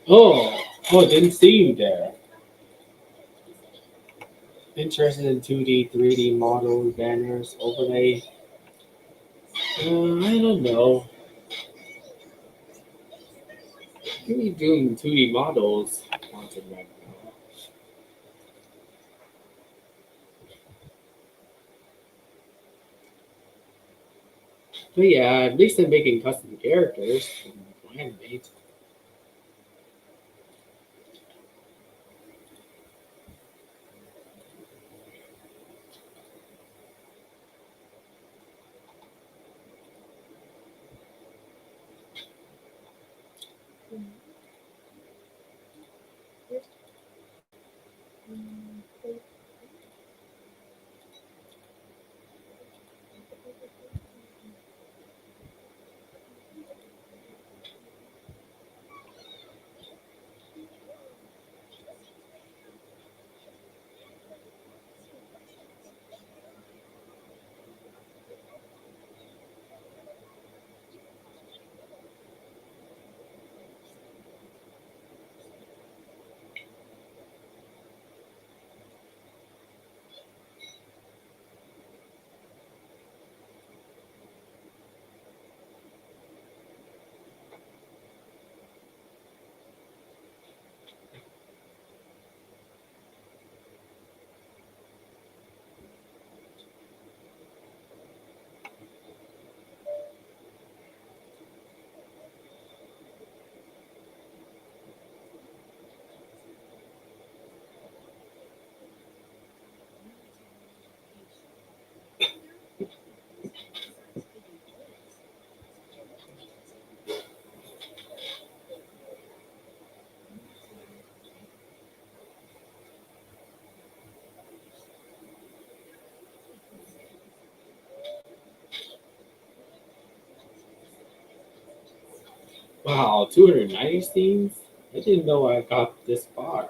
Oh, didn't see you there. Interested in 2D, 3D models, banners, overlay? I don't know. Maybe doing 2D models content right now. But yeah, at least I'm making custom characters and animate. Wow, 290 themes? I didn't know I got this far.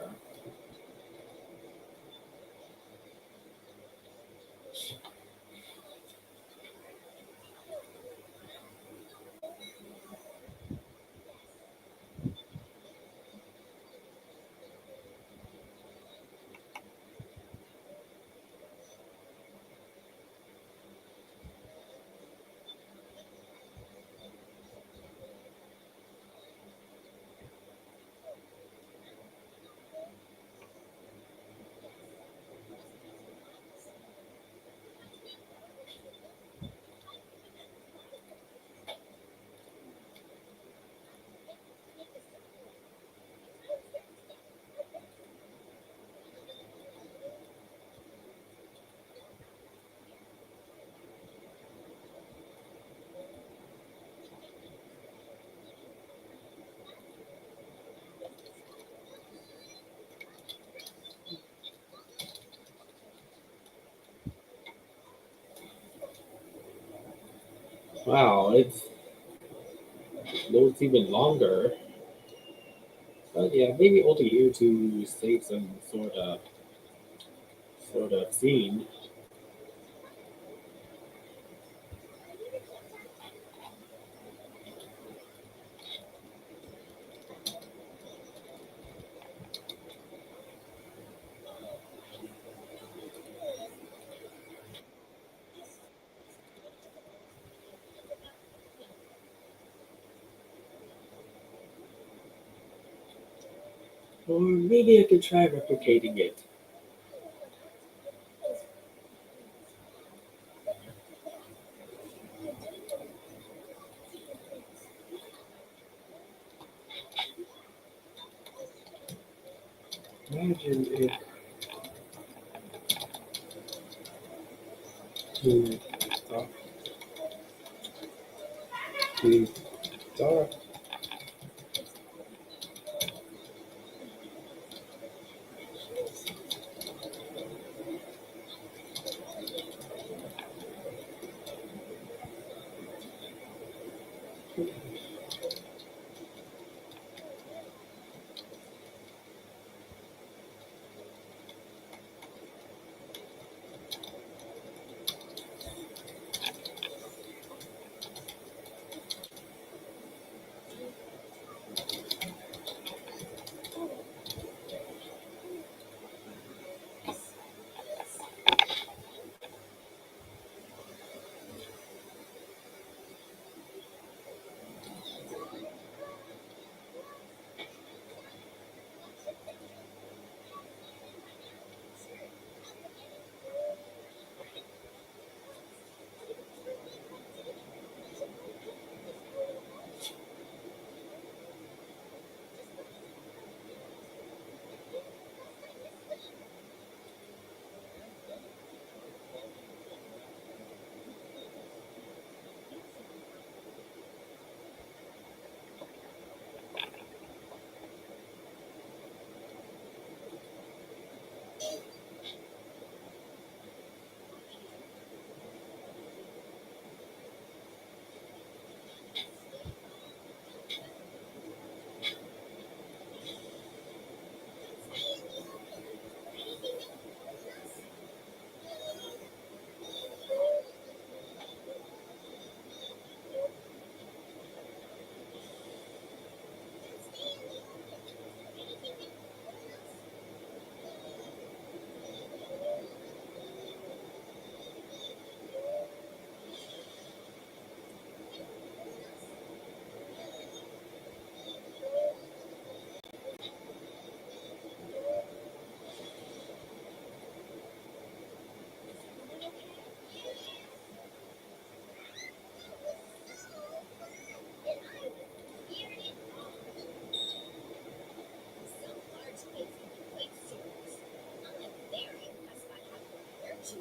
Wow, it loads even longer. But yeah, maybe only here to save some sort of scene. Or maybe I could try replicating it. Imagine if to talk to dark.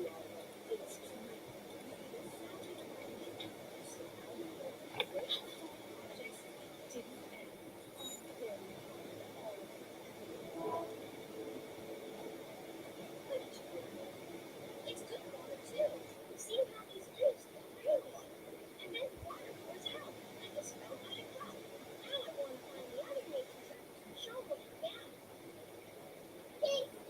It's good water too. See how these leaves look rainbow. And then water pours out like a smell on a cup. Now I want to find the other nature traps and show what I found. Thanks.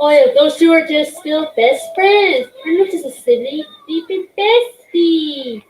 Oh yeah, those two are just still best friends. They're not just a silly, deep bestie.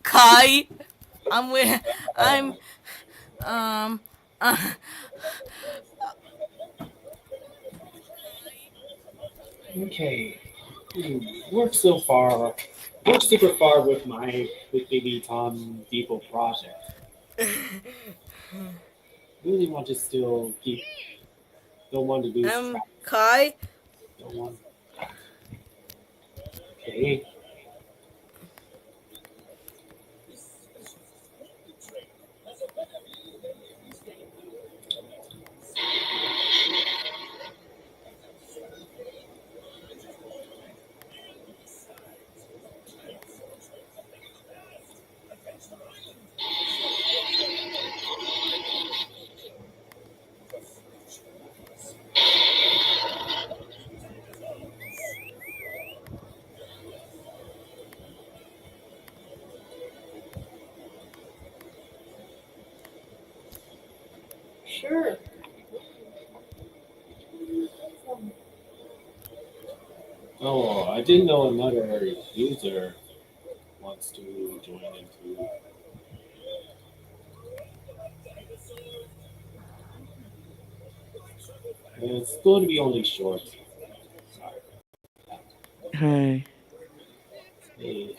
Kai. I'm with. I'm. Um. Okay. Worked so far. Worked super far with my with Baby Tom Depot project. Really want to still keep. Don't want to lose track. Kai. Don't want. Okay. Sure. Oh, I didn't know another user wants to join into. It's going to be only short. Hey. Hey.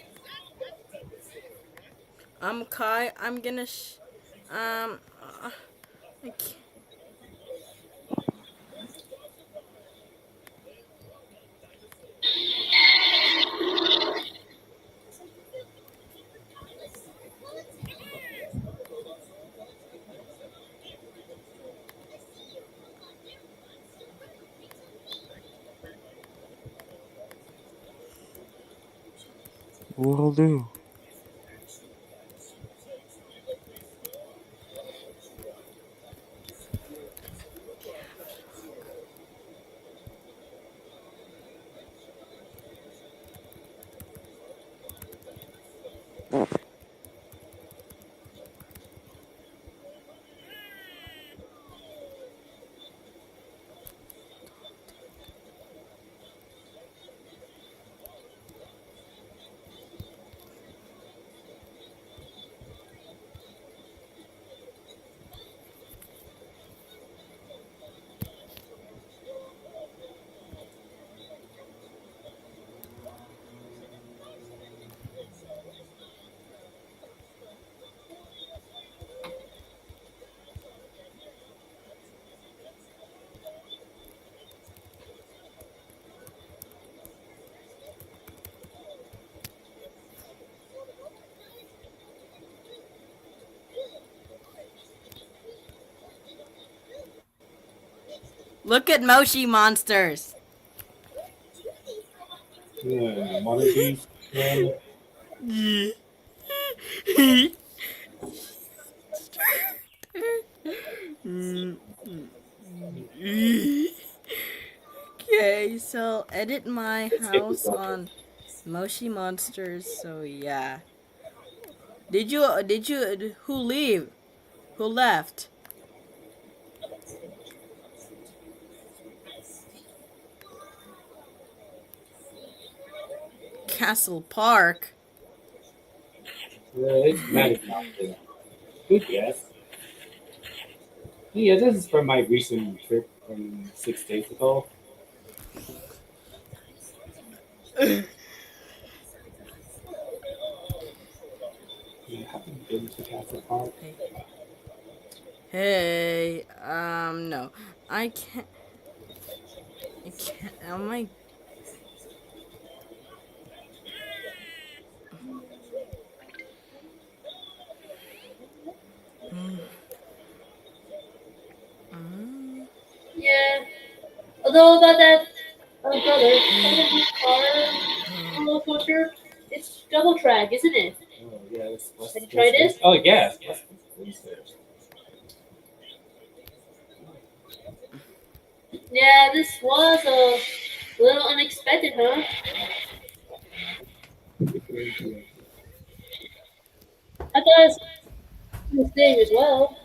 I'm Kai. I'm gonna. I can't. What'll do? Look at Moshi monsters. Yeah, one of these. Okay, so edit my house on Moshi monsters. So yeah. Did you who leave? Who left? Castle Park. Yeah, it's Magic Mountain. Good guess. Yeah, this is from my recent trip from 6 days ago. You haven't been to Castle Park? Hey, no, I can't. Oh my. Yeah. Although about that, brother, roller coaster, it's double track, isn't it? Oh, yeah, Have you tried it? Oh, yes. Yeah, this was a little unexpected, huh? I thought it was the same as well.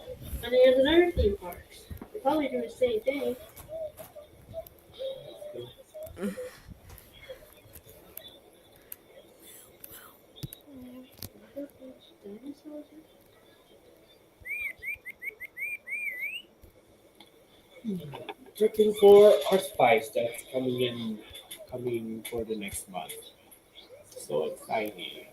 And there's another theme parks. They probably do the same thing. Looking for Artfight that's coming for the next month. So exciting.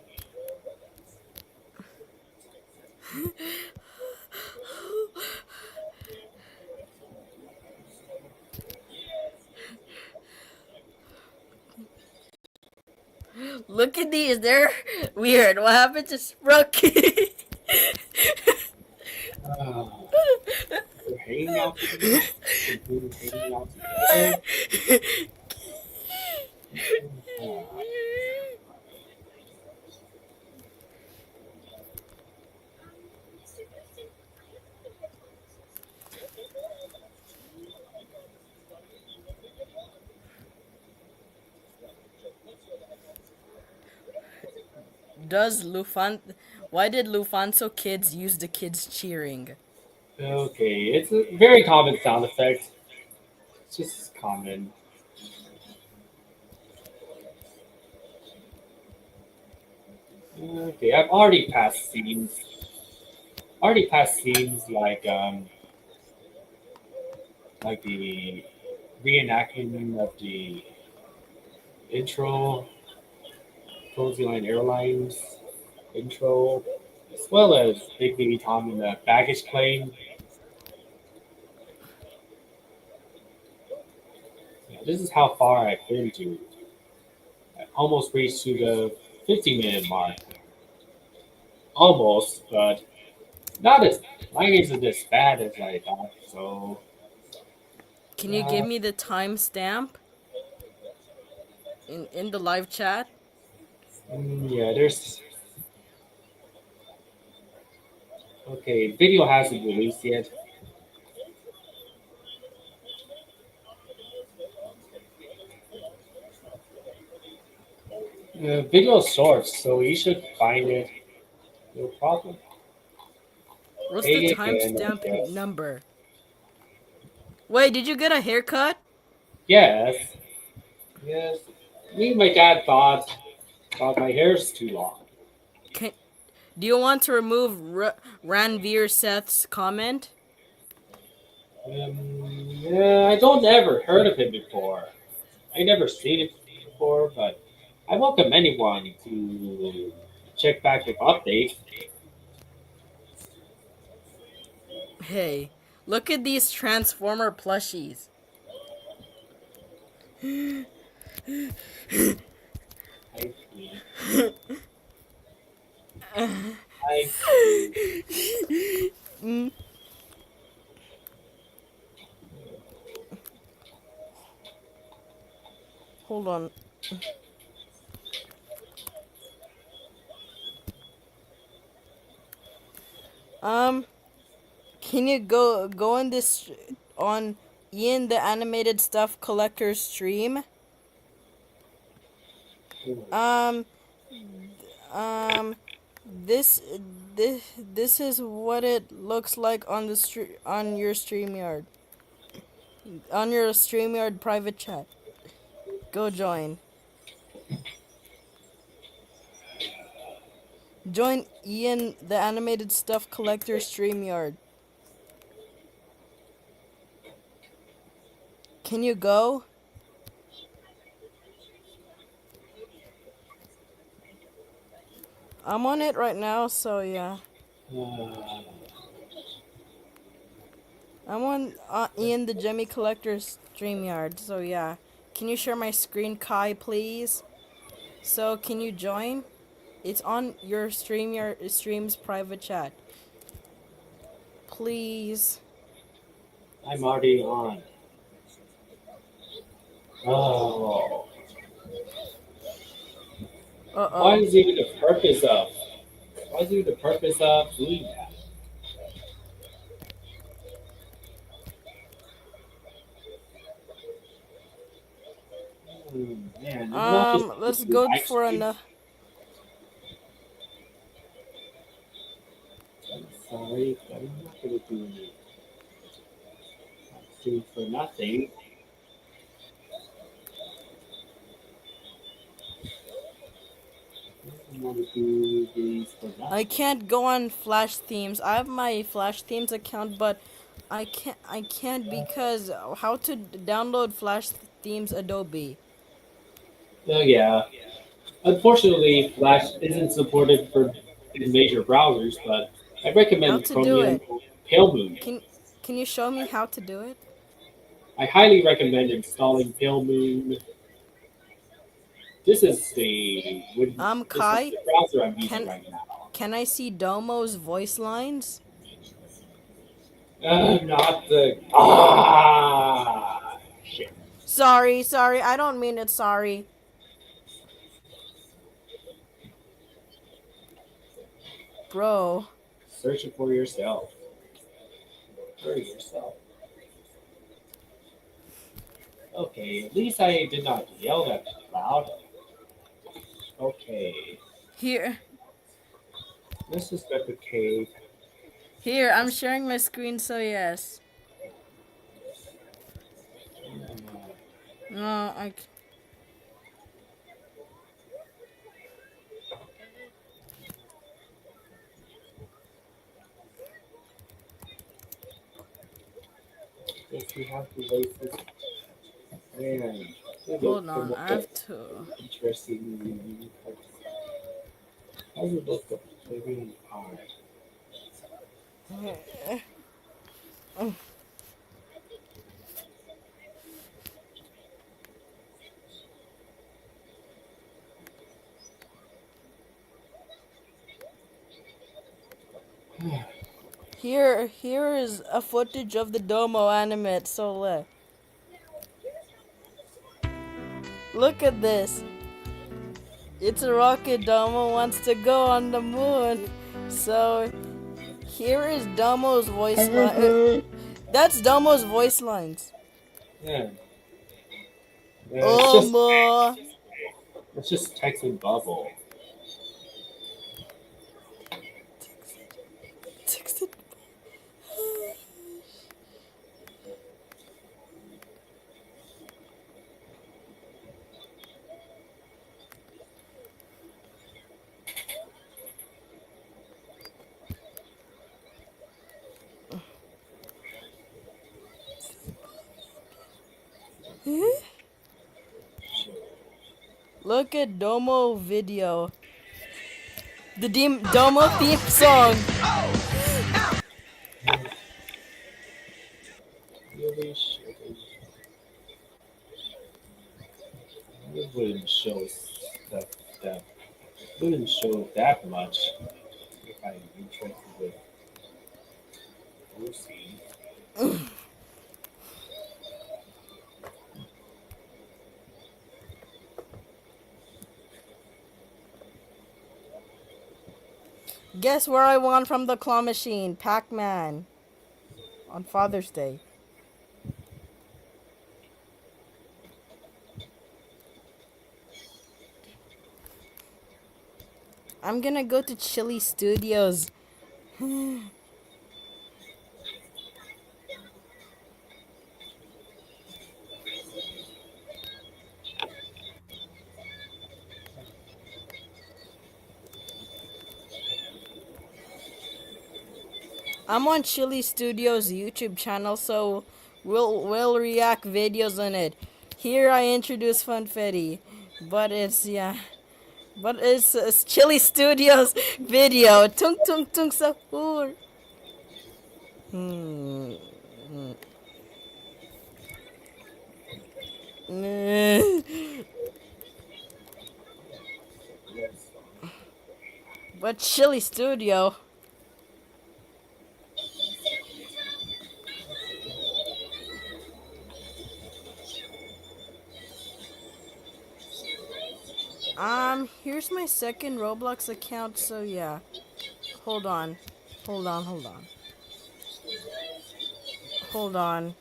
Look at these. They're weird. What happened to Sprookie? We're hanging out together. We're hanging out together. Why did Lufthansa Kids use the kids cheering? Okay, it's a very common sound effect. It's just common. Okay, I've already passed scenes. Already passed scenes like the reenactment of the intro, Cozy Line Airlines intro, as well as Big Baby Tom in the baggage claim. Yeah, this is how far I've been to. I almost reached to the 50-minute mark. Almost, but not as mine isn't as bad as I thought. So Can you give me the timestamp in the live chat? yeah, there's okay. Video hasn't released yet. Video is short, so you should find it. No problem. What's the Hey again, I timestamp guess. number? Wait, did you get a haircut? Yes, yes. Me and my dad thought my hair's too long. Do you want to remove Ranveer Seth's comment? Yeah, I don't ever heard of him before. I never seen it before, but I welcome anyone to check back with updates. Hey, look at these Transformer plushies. I see. I see. Hold on. Can you go in this on Ian the Animated Stuff Collector's stream? Um, this this is what it looks like on the on your Streamyard. On your Streamyard private chat. Go join. Join Ian the Animated Stuff Collector Streamyard. Can you go? I'm on it right now, so yeah. I'm on Ian the Jemmy Collector's StreamYard, so yeah. Can you share my screen, Kai, please? So, can you join? It's on your stream's private chat. Please. I'm already on. Oh. Uh-oh. Why is even the purpose of? Why is even the purpose of doing that? Man, Let's go for another. I'm sorry, but I'm not gonna do stream for nothing. You want to do these for that? I can't go on Flash Themes. I have my Flash Themes account, but I can't because how to download Flash Themes Adobe? Oh yeah. Unfortunately, Flash isn't supported for in major browsers, but I How recommend to do Chromium it? or Pale Moon. Can you show me how to do it? I highly recommend installing Pale Moon. This is this is Kai, the browser I'm using can right now. can I see Domo's voice lines? Not the shit. Sorry, I don't mean it. Sorry. Bro. Search it for yourself. For yourself. Okay, at least I did not yell that loud. Okay. Here. Let's just replicate. Here, I'm sharing my screen, so yes. No, I. If you have to wait this. Man, Hold on, I have to. Interesting. How do you look up living art? Here is a footage of the Domo animate. So look at this. It's a rocket. Domo wants to go on the moon. So here is Domo's voice line. That's Domo's voice lines. Yeah. It's just text and bubble. Look at Domo video. The Domo theme song. Really shouldn't. It wouldn't show stuff that wouldn't show that much if I'm interested with Lucy. Guess where I won from the claw machine? Pac-Man. On Father's Day. I'm gonna go to Chili Studios. I'm on Chili Studios YouTube channel, so we'll react videos on it. Here I introduce Funfetti, but it's Chili Studios video. Tung tung tung sahur. But Chili Studio. Here's my second Roblox account, so yeah. Hold on. Hold on.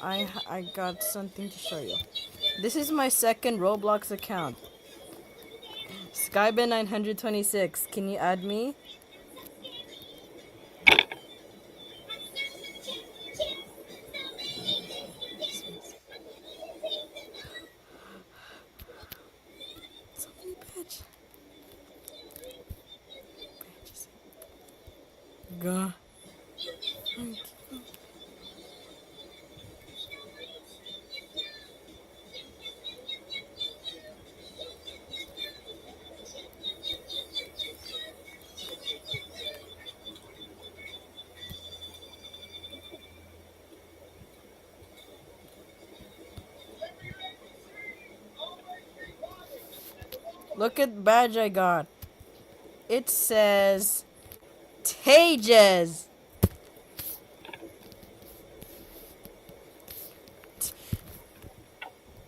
I got something to show you. This is my second Roblox account. Skyben926. Can you add me? God. Look at the badge I got. It says Tages.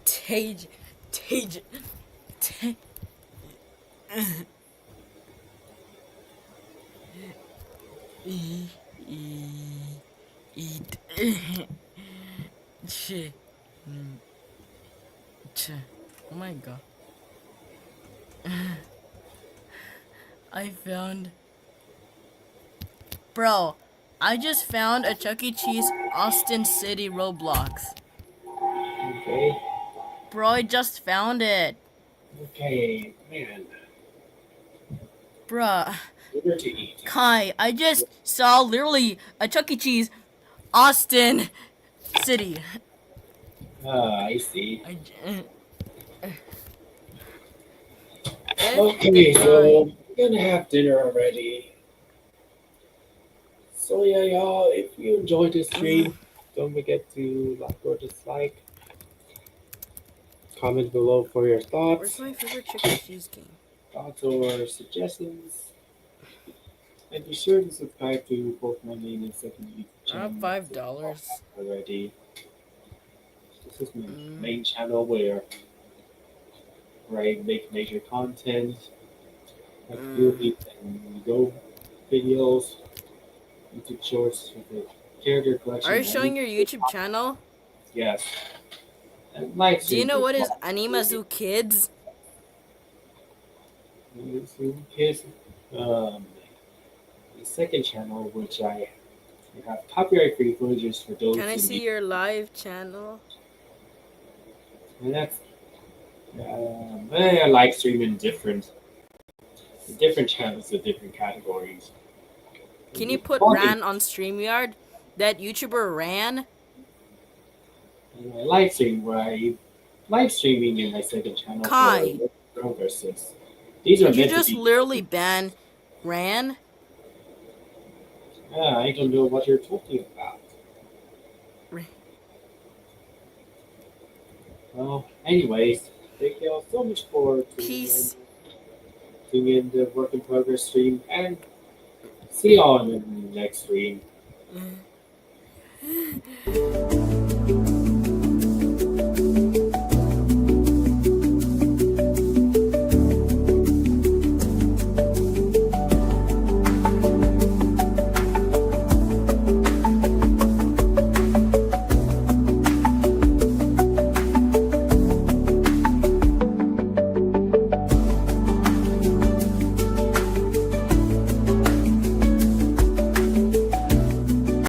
Tage. Tage. Eat. Oh my god. I found. Bro, I just found a Chuck E. Cheese Austin City Roblox. Okay. Bro, I just found it. Okay, man. Bruh. Where to eat? Kai, I just saw literally a Chuck E. Cheese Austin City. I see. Okay, Okay, so we're gonna have dinner already. So yeah, y'all, if you enjoyed this stream, don't forget to like or dislike. Comment below for your Where's thoughts, my favorite Chuck E. Cheese game? thoughts or suggestions. And be sure to subscribe to both my main and second YouTube I have channel. $5. Already. This is my main channel where I make major content, like movies and Go videos, YouTube shorts with the character collection. Are you showing your YouTube channel? Yes. And live Do you know streams what is as Animazoo Kids? Kids, the second channel, which I have copyright-free footages for those. Can I see your live channel? And that's I live stream in different channels with different categories. Can you put Ran on Streamyard? That YouTuber Ran? Live stream where I live streaming in my second channel Kai. for progresses. These are Did you meant to just be. literally ban Ran? I don't know what you're talking about. Well, anyways, thank you all so much for tuning in the work in progress stream, and see you all in the next stream.